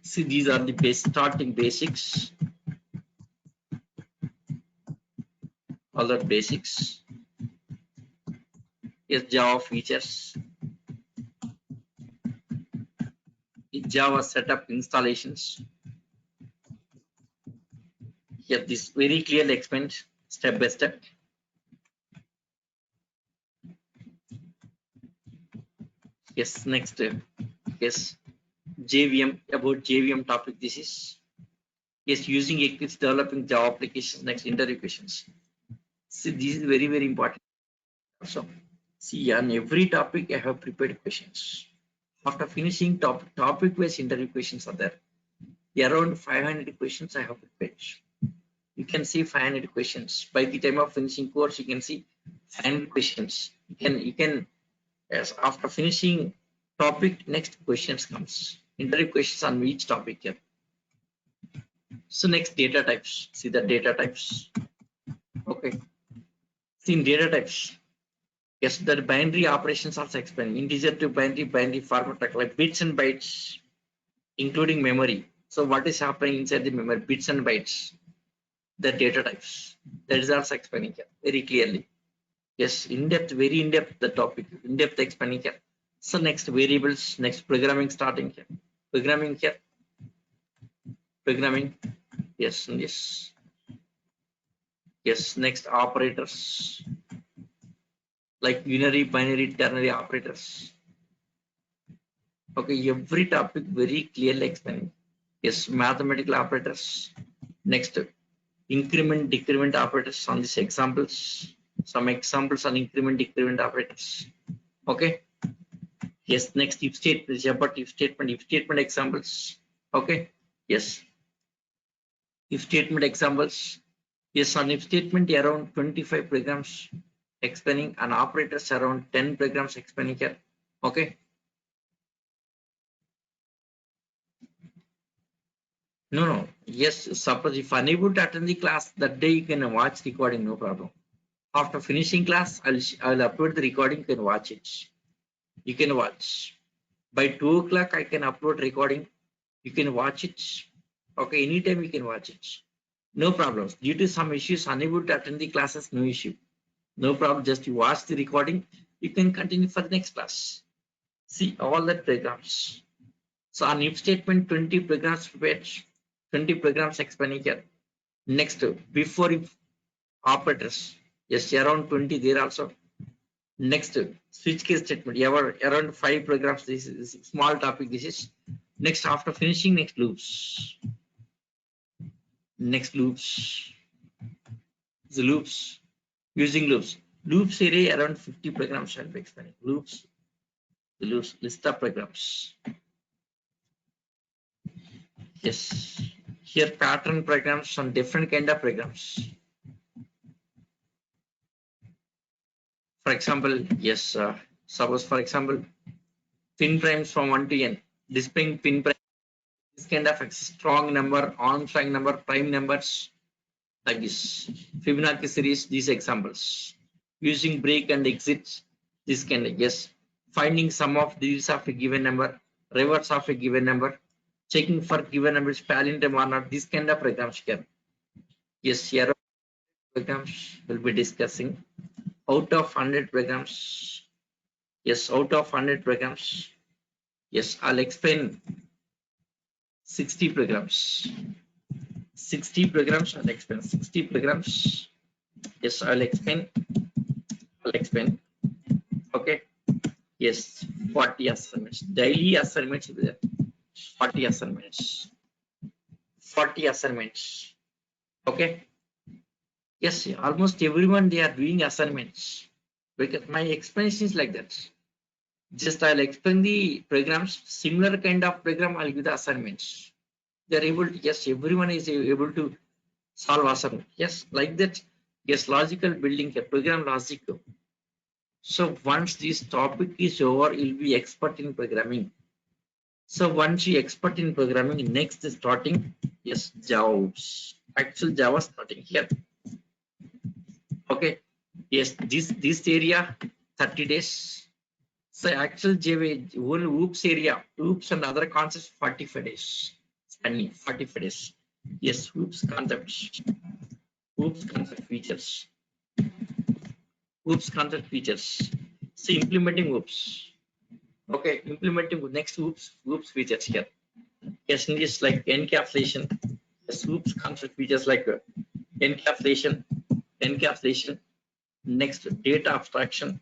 See, these are the starting basics. All the basics. Yes, Java features. Java setup installations. Here, this very clearly explained step by step. Yes, next, yes, JVM, about JVM topic. This is, yes, using Eclipse developing Java applications. Next, interview questions. See, this is very, very important. So, see, on every topic, I have prepared questions. After finishing topic-wise interview questions are there. Around 500 questions I have prepared. You can see 500 questions. By the time of finishing course, you can see 500 questions. You can, yes, after finishing topic, next questions comes. Interview questions on each topic here. So next, data types. See the data types. Okay. See, in data types, yes, the binary operations also explained. Integer to binary format like bits and bytes, including memory. So what is happening inside the memory? Bits and bytes, the data types. That is also explaining here very clearly. Yes, in depth, very in depth the topic, in depth explaining here. So next, variables, next programming starting here. Programming here. Programming. Yes, yes. Yes, next, operators like unary, binary, ternary operators. Okay, every topic very clearly explained. Yes, mathematical operators. Next, increment decrement operators on these examples. Some examples on increment decrement operators. Okay. Yes, next if statement, about if statement examples. Okay. Yes, if statement examples. Yes, on if statement around 25 programs explaining, and operators around 10 programs explaining here. Okay. No, no. Yes, suppose if unable to attend the class that day, you can watch recording, no problem. After finishing class, I'll upload the recording. You can watch it. You can watch. By 2 o'clock, I can upload recording. You can watch it. Okay, anytime you can watch it. No problems. Due to some issues, unable to attend the classes, no issue. No problem. Just you watch the recording. You can continue for the next class. See all the programs. So on if statement, 20 programs prepared, 20 programs explaining here. Next, before if operators, yes, around 20 there also. Next, switch case statement, you have around 5 programs. This is a small topic. This is next after finishing, next loops. Next loops, the loops, using loops. Loops array around 50 programs I'll be explaining. Loops, the loops, list of programs. Yes, here pattern programs on different kind of programs. For example, yes, suppose for example, pin primes from 1 to n, displaying pin prime, this kind of a strong number, Armstrong number, prime numbers, like this. Fibonacci series, these examples. Using break and exit, this kind of, yes. Finding sum of these of a given number, reverse of a given number, checking for given numbers, palindrome or not, this kind of programs here. Yes, here programs will be discussing. Out of 100 programs, yes, out of 100 programs, yes, I'll explain 60 programs. 60 programs, I'll explain 60 programs. Yes, I'll explain. Okay. Yes, 40 assignments. Daily assignments will be there. 40 assignments. 40 assignments. Okay. Yes, almost everyone they are doing assignments because my explanation is like that. Just I'll explain the programs, similar kind of program, I'll give the assignments. They're able to, yes, everyone is able to solve assignment. Yes, like that. Yes, logical building a program logic. So once this topic is over, you'll be expert in programming. So once you expert in programming, next is starting, yes, Java. Actual Java starting here. Okay. Yes, this area 30 days. So actual Java whole oops area, oops and other concepts 45 days. Spending 45 days. Yes, oops concepts. Oops concept features. Oops concept features. See implementing oops. Okay, implementing next oops features here. Yes, in this like encapsulation. Yes, oops concept features like encapsulation. Next, data abstraction.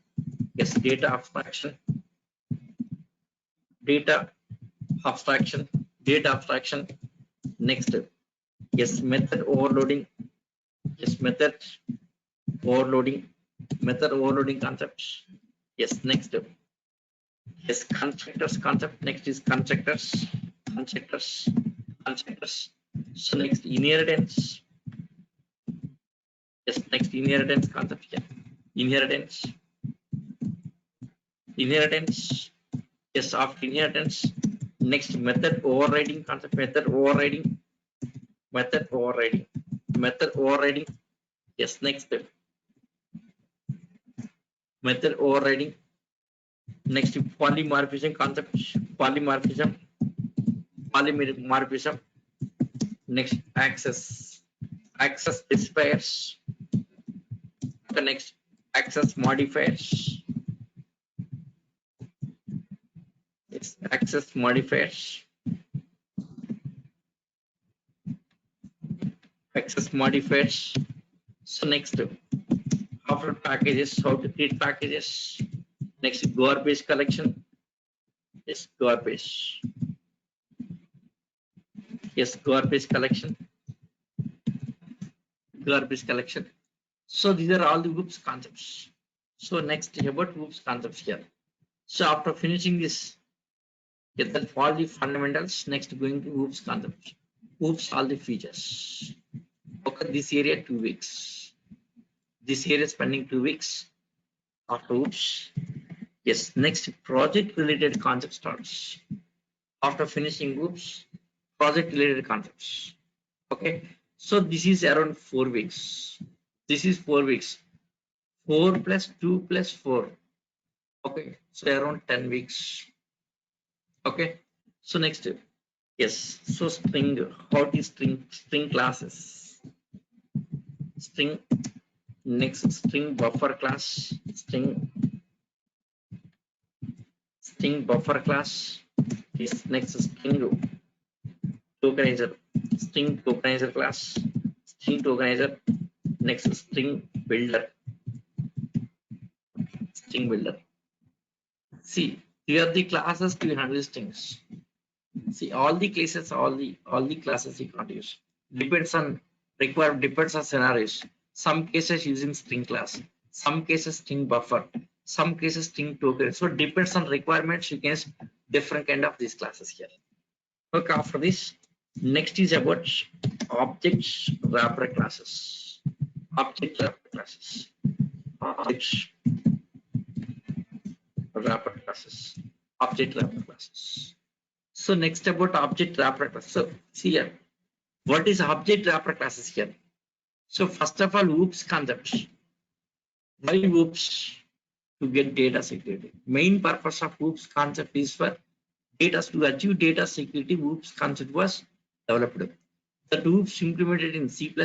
Yes, data abstraction. Next, yes, method overloading. Yes, method overloading concepts. Yes, next, yes, constructors concept. Next is constructors. So next, inheritance. Yes, next inheritance concept here. Inheritance. Yes, after inheritance. Next, method overriding concept. Method overriding. Yes, next method overriding. Next, polymorphism concept. Polymorphism. Next, access specifiers. The next, access modifiers. Yes, access modifiers. So next, after packages, how to create packages. Next, garbage collection. Yes, garbage. Yes, garbage collection. Garbage collection. So these are all the OOPS concepts. So next about OOPS concepts here. So after finishing this, get that all the fundamentals. Next going to OOPS concepts. OOPS all the features. Okay, this area 2 weeks. This area spending 2 weeks. After OOPS, yes. Next project related concept starts. After finishing OOPS, project related concepts. Okay, so this is around 4 weeks. This is 4 weeks. 4 plus 2 plus 4. Okay, so around 10 weeks. Okay, so next, yes, so string, how to string classes, string, next string buffer class, string buffer class, is next string tokenizer, string tokenizer class, string tokenizer, next string builder. See, here are the classes to handle strings. See, all the classes, all the classes you can't use. Depends on depends on scenarios. Some cases using string class, some cases string buffer, some cases string token. So depends on requirements. You can use different kind of these classes here. Okay, after this, next is about objects wrapper classes. Object wrapper classes. Objects wrapper classes. Object wrapper classes. So next about object wrapper class. So see here, what is object wrapper classes here? So first of all, OOPS concepts. Why OOPS? To get data security. Main purpose of OOPS concept is for data to achieve data security. OOPS concept was developed. That OOPS implemented in C++,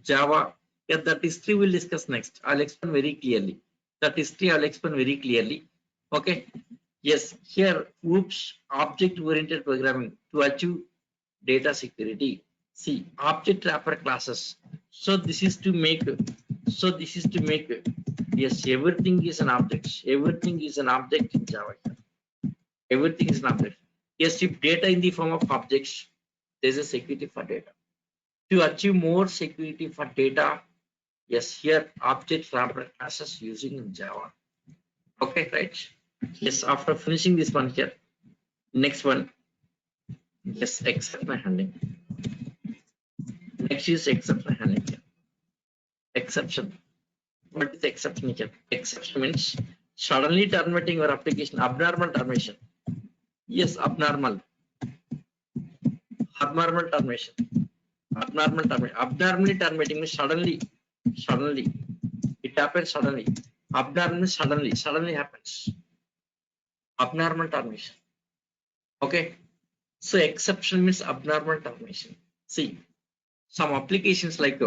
Java. Yeah, that history we'll discuss next. I'll explain very clearly. That history I'll explain very clearly. Okay. Yes, here OOPS object-oriented programming to achieve data security. See, object wrapper classes. So this is to make. Yes, everything is an object. Everything is an object in Java. Everything is an object. Yes, if data in the form of objects, there's a security for data. To achieve more security for data, yes, here object wrapper classes using in Java. Okay, right? Yes, after finishing this one here, next one, yes, exception handling. Next is exception handling here. Exception. What is exception here? Exception means suddenly terminating your application, abnormal termination. Yes, abnormal termination. Abnormally terminating means suddenly. It happens suddenly. Abnormal suddenly happens. Abnormal termination. Okay. So exception means abnormal termination. See, some applications like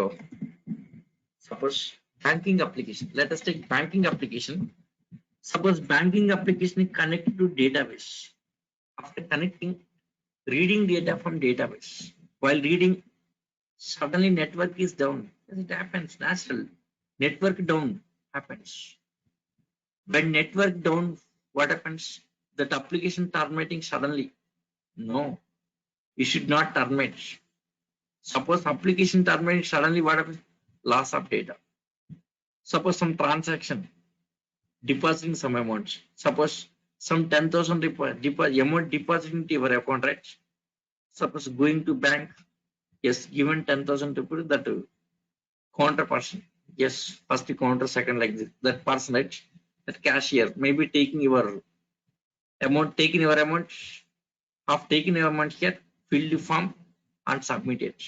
suppose banking application. Let us take banking application. Suppose banking application is connected to database. After connecting, reading data from database. While reading, suddenly network is down. It happens natural. Network down happens. When network down, what happens? That application terminating suddenly. No, you should not terminate. Suppose application terminating suddenly, what happens? Loss of data. Suppose some transaction depositing some amount. Suppose some 10,000 amount depositing to your account, right? Suppose going to bank, yes, given 10,000 rupees, that counter person, yes, first counter, second like this, that person, right? That cashier maybe taking your amount, taking your amount, of taking your amount here, fill the form and submit it.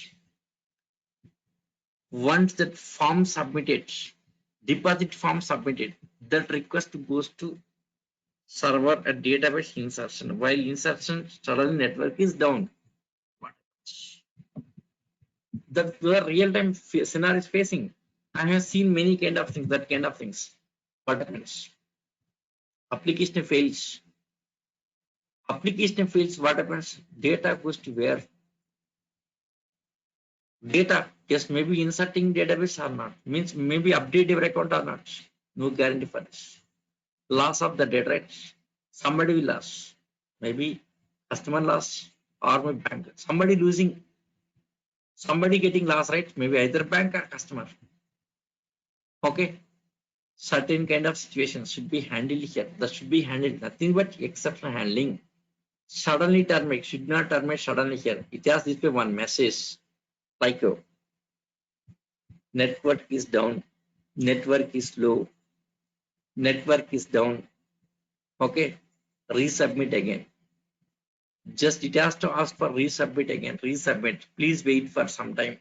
Once that form submitted, deposit form submitted, that request goes to server at database insertion. While insertion, suddenly network is down. That's the real-time scenario is facing. I have seen many kind of things, that kind of things. What happens? Application fails. Application fails, what happens? Data goes to where? Data, yes, maybe inserting database or not. Means maybe update your account or not. No guarantee for this. Loss of the data, right? Somebody will lose. maybe customer loss or maybe bank. Somebody losing, somebody getting loss, right? Maybe either bank or customer. Okay. Certain kind of situations should be handled here. That should be handled. Nothing but exceptional handling. Suddenly terminate, should not terminate suddenly here. It has this way one message like network is down, network is low, network is down. Okay, resubmit again. Just it has to ask for resubmit again. Resubmit. Please wait for some time.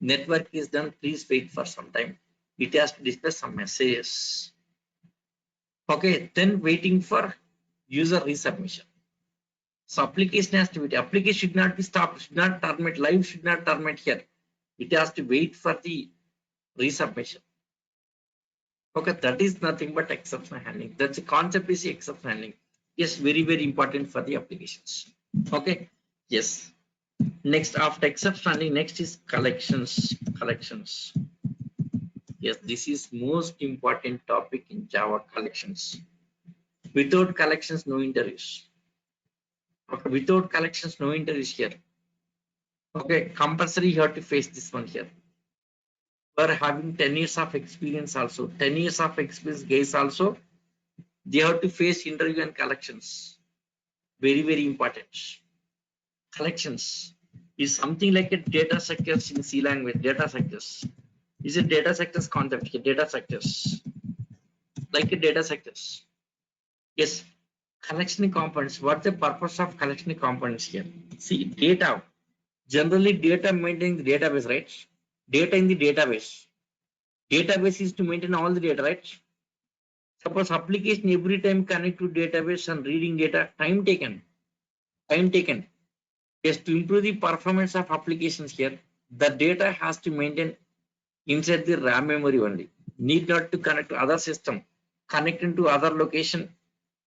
Network is done. Please wait for some time. It has to display some messages. Okay, then waiting for user resubmission. So application has to wait. Application should not be stopped, should not terminate, live should not terminate here. It has to wait for the resubmission. Okay, that is nothing but exception handling. That's the concept is exception handling. Yes, very, very important for the applications. Okay, yes. Next, after exception handling, next is collections. Collections. Yes, this is most important topic in Java, collections. Without collections, no interviews. Okay, without collections, no interviews here. Okay, compulsory you have to face this one here. For having 10 years of experience also, 10 years of experience guys also, they have to face interview and collections. Very, very important. Collections is something like a data structures in C language. Data structures is a data structures concept here. Data structures like a data structures. Yes, collection components. What's the purpose of collection components here? See, data. Generally, data maintaining the database, right? Data in the database. Database is to maintain all the data, right? Suppose application every time connect to database and reading data, time taken. Time taken. Yes, to improve the performance of applications here, the data has to maintain inside the RAM memory only. Need not to connect to other system. Connecting to other location.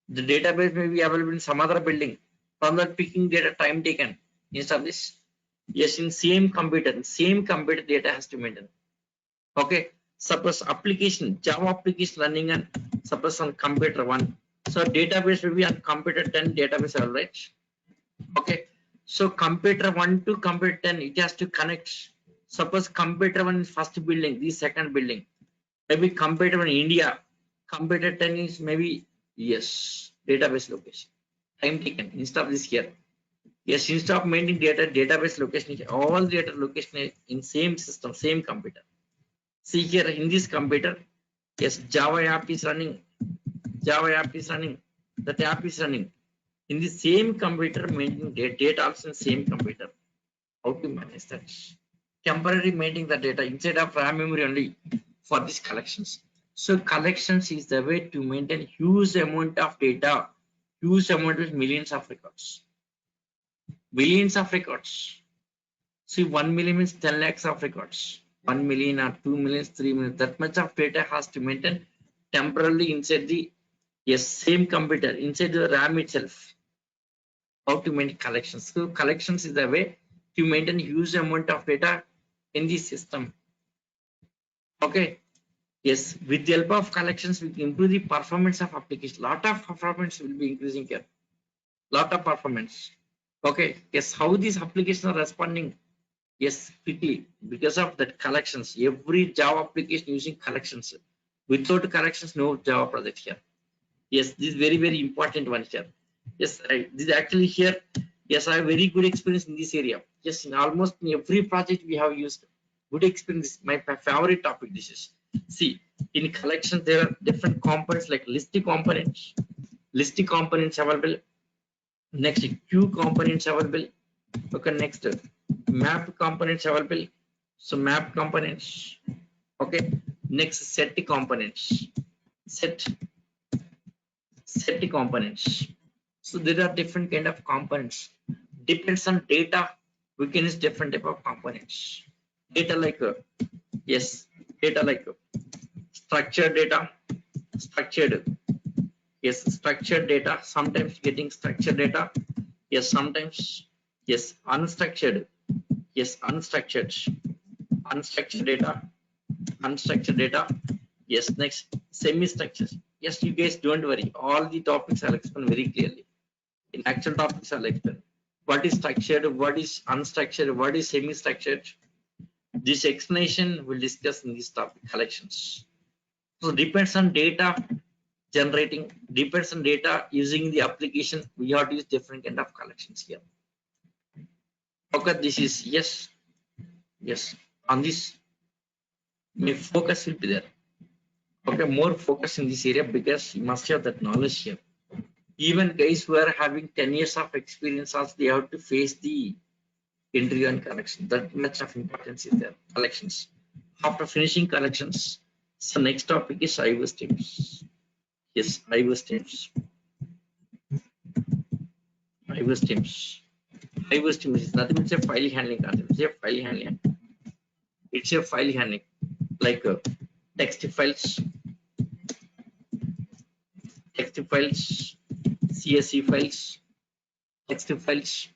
The database may be available in some other building. From that picking data, time taken. Instead of this, yes, in same computer data has to maintain. Okay, suppose application, Java application running on suppose on computer 1. So database will be on computer 10 database, all right? Okay, so computer 1 to computer 10, it has to connect. Suppose computer 1 is first building, the second building. Maybe computer 1 in India, computer 10 is maybe, yes, database location. Time taken, instead of this here. Yes, instead of maintaining database location, all data location in same system, same computer. See here in this computer, yes, Java app is running, that app is running. In the same computer, maintaining data also in same computer. How to manage that? Temporary maintaining the data inside of RAM memory only for these collections. So collections is the way to maintain huge amount of data, huge amount of millions of records. Millions of records. See, 1 million means 10 lakhs of records. 1 million or 2 million, 3 million. That much of data has to maintain temporarily inside the same computer, inside the RAM itself. How to maintain collections? So collections is the way to maintain huge amount of data in the system. Okay. Yes, with the help of collections, we can improve the performance of application. Lot of performance will be increasing here. Lot of performance. Okay. Yes, how these applications are responding? Yes, quickly because of that collections. Every Java application using collections. Without collections, no Java project here. Yes, this is very, very important one here. Yes, this is actually here. Yes, I have very good experience in this area. Yes, in almost in every project we have used good experience. My favorite topic. This is. See, in collections there are different components like list components available. Next, queue components available. Okay, next map components available. So map components. Okay, next set components. Set components. So there are different kind of components. Depends on data. We can use different type of components. Data like yes, data like structured data, structured. Yes, structured data. Sometimes getting structured data. Yes, sometimes yes, unstructured. Yes, unstructured data, unstructured data. Yes, next semi-structured. Yes, you guys don't worry. All the topics I'll explain very clearly. In actual topics are like that. What is structured, what is unstructured, what is semi-structured. This explanation will discuss in this topic collections. So depends on data generating, depends on data using the application. We have to use different kind of collections here. Okay, this is yes. On this, my focus will be there. Okay, more focus in this area because you must have that knowledge here. Even guys who are having 10 years of experience, also they have to face the interview and collection. That much of importance is there. Collections. After finishing collections, so next topic is IVS teams. Yes, IVS teams. IVS teams. IVS teams is nothing. It's a file handling concept. It's a file handling. It's a file handling like text files, CSV files, text files.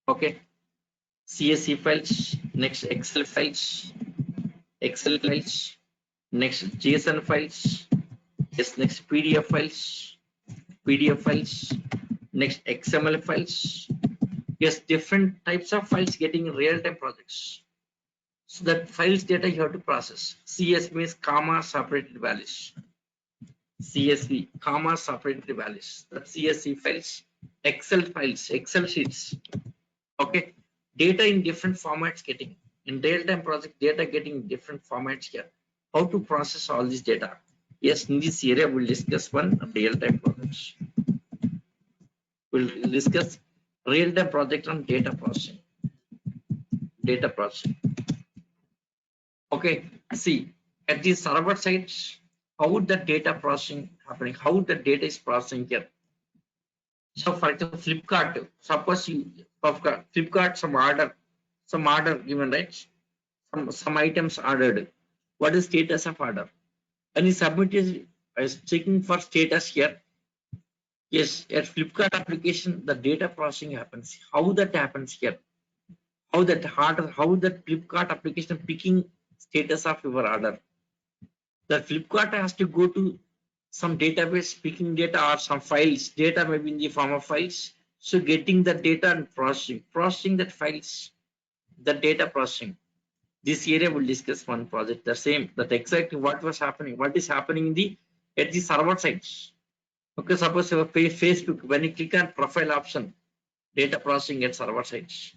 Okay. CSV files, next Excel files, next JSON files, yes, next PDF files, next XML files, yes, different types of files getting in real-time projects. So that files data you have to process. CSV means comma separated values. CSV, comma separated values. That CSV files, Excel files, Excel sheets. Okay. Data in different formats getting in real-time project, data getting different formats here. How to process all this data? Yes, in this area we'll discuss one real-time projects. We'll discuss real-time project on data processing. Data processing. Okay, see at the server sides, how the data processing happening? How the data is processing here? So for example, Flipkart. Suppose you Flipkart some order given, right? Some items ordered. What is status of order? And you submit is checking for status here. Yes, at Flipkart application, the data processing happens. How that happens here? How that Flipkart application picking status of your order? The Flipkart has to go to some database picking data or some files. Data maybe in the form of files. So getting the data and processing that files, the data processing. This area will discuss one project, the same, that exactly what is happening at the server sites. Okay, suppose you have Facebook, when you click on profile option, data processing at server sites.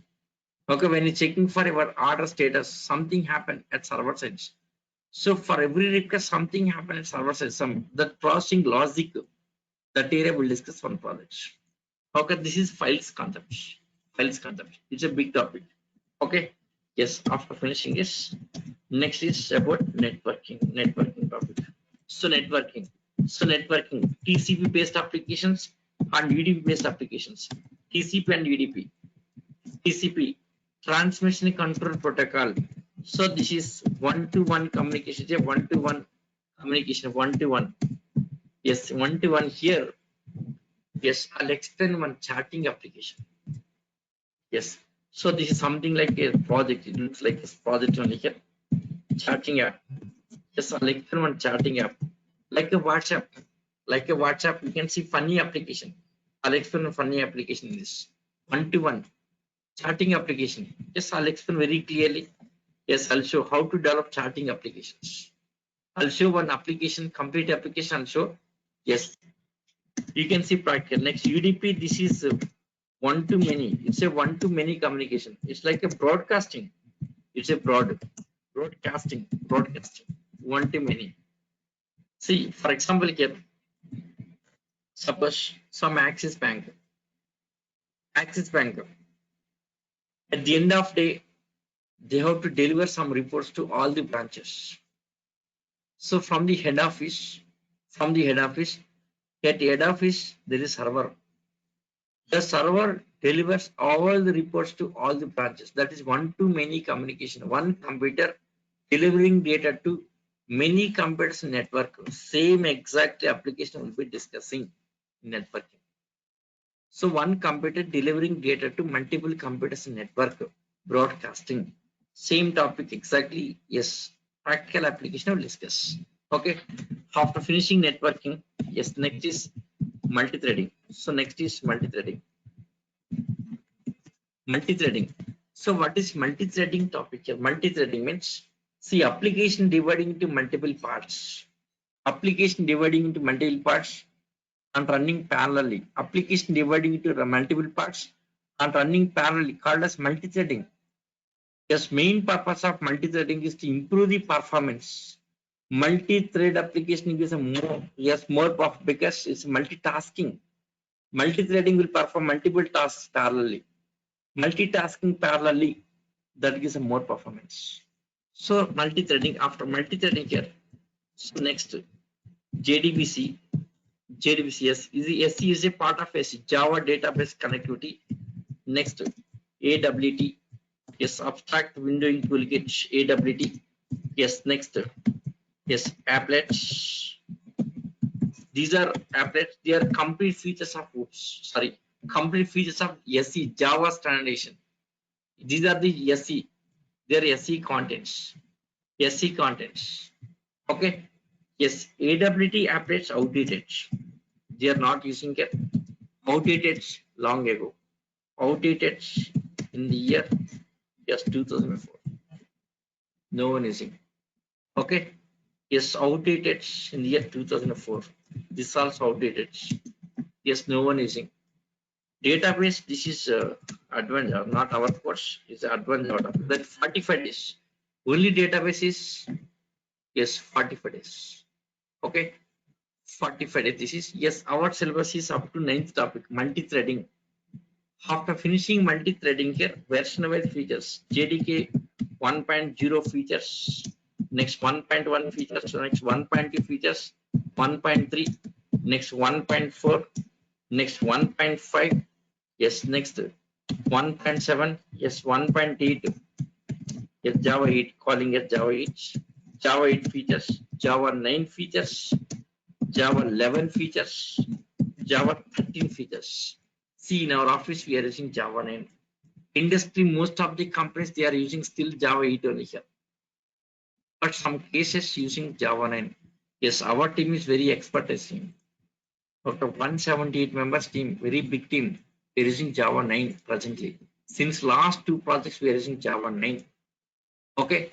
Okay, when you're checking for your order status, something happened at server sites. So for every request, something happened at server sites. That processing logic, that area will discuss one project. Okay, this is files concept. It's a big topic. Okay. Yes, after finishing this, next is about networking topic. So networking, TCP based applications and UDP based applications. TCP and UDP. TCP, transmission control protocol. So this is one-to-one communication. One-to-one communication. One-to-one. Yes, one-to-one here. Yes, I'll explain one chatting application. Yes. So this is something like a project. It looks like a project only here. Chatting app. Yes, I'll explain one chatting app. Like a WhatsApp. You can see funny application. I'll explain a funny application in this. One-to-one chatting application. Yes, I'll explain very clearly. Yes, I'll show how to develop chatting applications. I'll show one application, complete application. I'll show. Yes, you can see practical. Next UDP. This is one-to-many. It's a one-to-many communication. It's like a broadcasting. It's a broadcasting. One-to-many. See, for example, here, suppose some Axis Bank. At the end of the day, they have to deliver some reports to all the branches. So from the head office, at head office, there is server. The server delivers all the reports to all the branches. That is one-to-many communication. One computer delivering data to many computers in network. Same exact application will be discussing in networking. So one computer delivering data to multiple computers in network. Broadcasting. Same topic exactly. Yes. Practical application will discuss. Okay. After finishing networking, yes, next is multi-threading. So next is multi-threading. Multi-threading. So what is multi-threading topic here? Multi-threading means, see, application dividing into multiple parts. Application dividing into multiple parts and running parallelly. Application dividing into the multiple parts and running parallelly, called as multi-threading. Yes, main purpose of multi-threading is to improve the performance. Multi-thread application is a more because it's multitasking. Multi-threading will perform multiple tasks parallelly. Multitasking parallelly, that gives a more performance. So multi-threading, after multi-threading here, so next JDBC. JDBC, yes, SC is a part of SC, Java database connectivity. Next AWT, yes, abstract windowing toolkit, AWT. Yes, next, yes, applets. These are applets. They are complete features of complete features of SC, Java standardization. These are the SC. They are SC contents. SC contents. Okay. Yes, AWT applets outdated. They are not using it. Outdated long ago. Outdated in the year, yes, 2004. No one using. Okay. Yes, outdated in the year 2004. This is also outdated. Yes, no one using. Database, this is advanced, not our course. It's advanced order. That 45 days. Only database is, yes, 45 days. Okay. 45 days. This is, yes, our syllabus is up to 9th topic, multi-threading. After finishing multi-threading here, version-wise features, JDK 1.0 features, next 1.1 features, next 1.2 features, 1.3, next 1.4, next 1.5, yes, next 1.7, yes, 1.8, yes, Java 8, calling it Java 8, Java 8 features, Java 9 features, Java 11 features, Java 13 features. See, in our office, we are using Java 9. Industry, most of the companies, they are using still Java 8 only here. But some cases using Java 9. Yes, our team is very expert team. Out of 178 members team, very big team, we are using Java 9 presently. Since last 2 projects, we are using Java 9. Okay.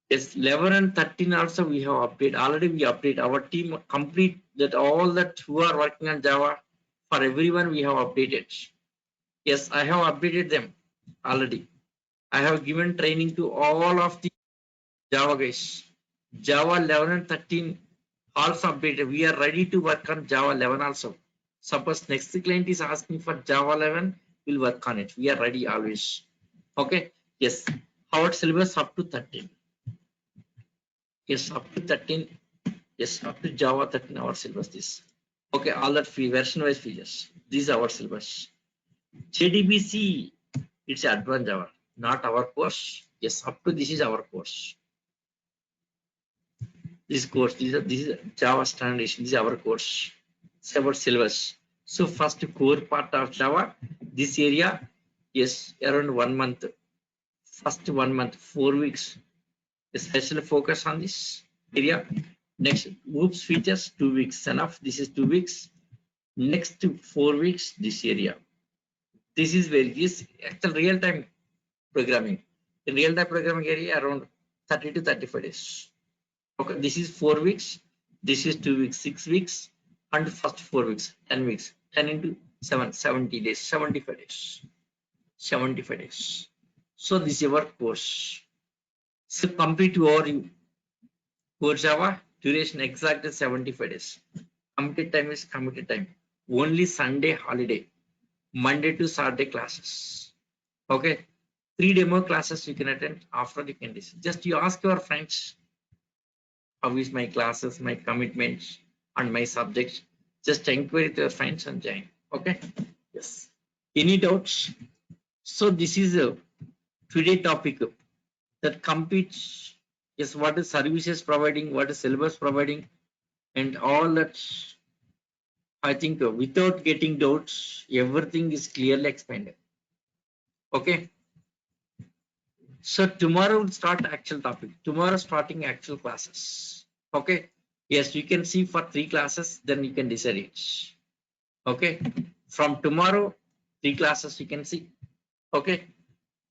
Yes, 11 and 13 also we have updated. Already we update our team complete that all that who are working on Java, for everyone we have updated. Yes, I have updated them already. I have given training to all of the Java guys. Java 11 and 13 also updated. We are ready to work on Java 11 also. Suppose next client is asking for Java 11, we'll work on it. We are ready always. Okay. Yes. Our syllabus up to 13. Yes, up to 13. Yes, up to Java 13 our syllabus this. Okay, all that version wise features. These are our syllabus. JDBC, it's advanced Java, not our course. Yes, up to this is our course. This course, this is Java standardization. This is our course. It's our syllabus. So first core part of Java, this area, yes, around 1 month. First 1 month, 4 weeks. Special focus on this area. Next, oops features, 2 weeks enough. This is 2 weeks. Next 4 weeks, this area. This is where this actual real-time programming. In real-time programming area, around 30 to 35 days. Okay, this is 4 weeks. This is 2 weeks, 6 weeks, and first 4 weeks, 10 weeks, 10 into 7, 70 days, 75 days, 75 days. So this is your course. So complete overview. Core Java duration exactly 75 days. Committed time is committed time. Only Sunday holiday. Monday to Saturday classes. Okay. 3 demo classes you can attend after the condition. Just you ask your friends, how is my classes, my commitments, and my subjects. Just inquire with your friends and join. Okay. Yes. Any doubts? So this is a today topic that competes. Yes, what is services providing, what is syllabus providing, and all that. I think without getting doubts, everything is clearly explained. Okay. So tomorrow we'll start actual topic. Tomorrow starting actual classes. Okay. Yes, you can see for 3 classes, then you can decide it. Okay, from tomorrow 3 classes you can see. Okay,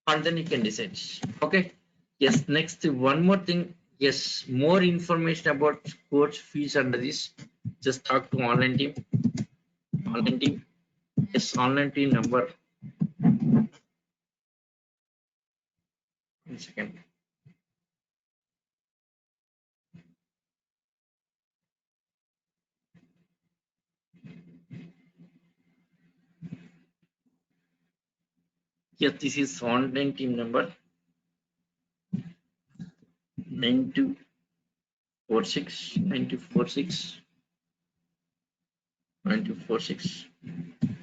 and then you can decide. Okay, yes, next one more thing. Yes, more information about course fees under this, just talk to online team. Online team, yes, online team number. 1 second. Yes, this is online team number 9246 9246 9246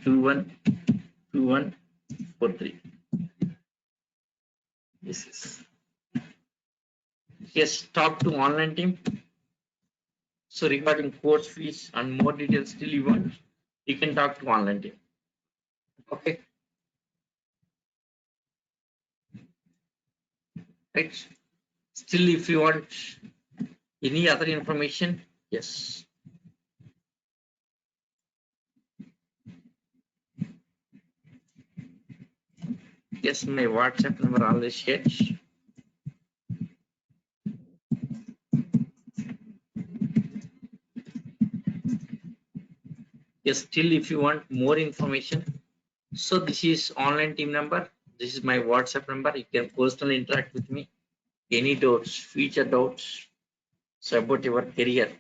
212143. This is, yes, talk to online team. So regarding course fees and more details still you want, you can talk to online team. Okay, right. Still, if you want any other information, yes. Yes, my WhatsApp number always shared. Yes, still if you want more information, so this is online team number. This is my WhatsApp number. You can personally interact with me. Any doubts, future doubts, so about your career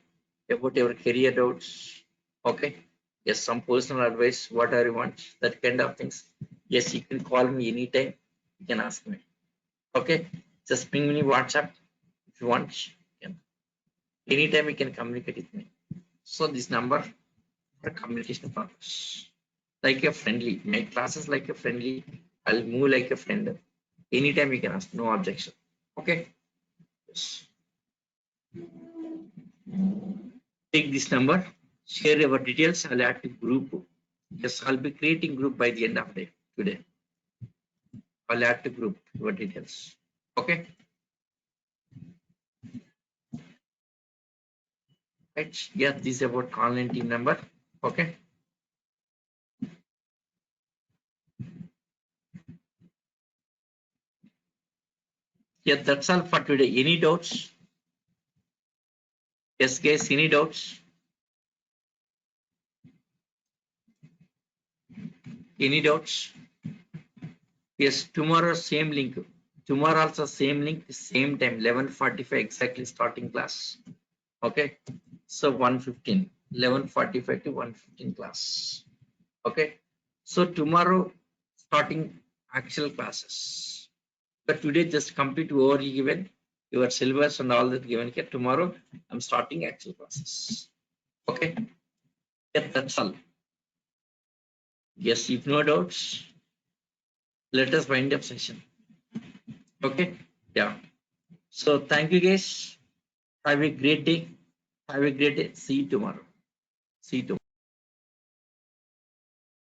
doubts. Okay. Yes, some personal advice, whatever you want, that kind of things. Yes, you can call me anytime. You can ask me. Okay. Just ping me WhatsApp if you want. You can. Anytime you can communicate with me. So this number for communication purpose. Like a friendly. My classes like a friendly. I'll move like a friend. Anytime you can ask, no objection. Okay. Yes. Take this number, share your details, I'll add to group. Yes, I'll be creating group by the end of the day today. I'll add to group your details. Okay. Right. Yeah, this is about online team number. Okay. Yeah, that's all for today. Any doubts? Yes, guys, any doubts? Any doubts? Yes, tomorrow same link. Tomorrow also same link, same time, 11:45 exactly starting class. Okay. So 1:15, 11:45 to 1:15 class. Okay. So tomorrow starting actual classes. But today just complete overview given your syllabus and all that given here. Tomorrow I'm starting actual classes. Okay. Yeah, that's all. Yes, if no doubts, let us wind up session. Okay. Yeah. So thank you guys. Have a great day. Have a great day. See you tomorrow. See you tomorrow.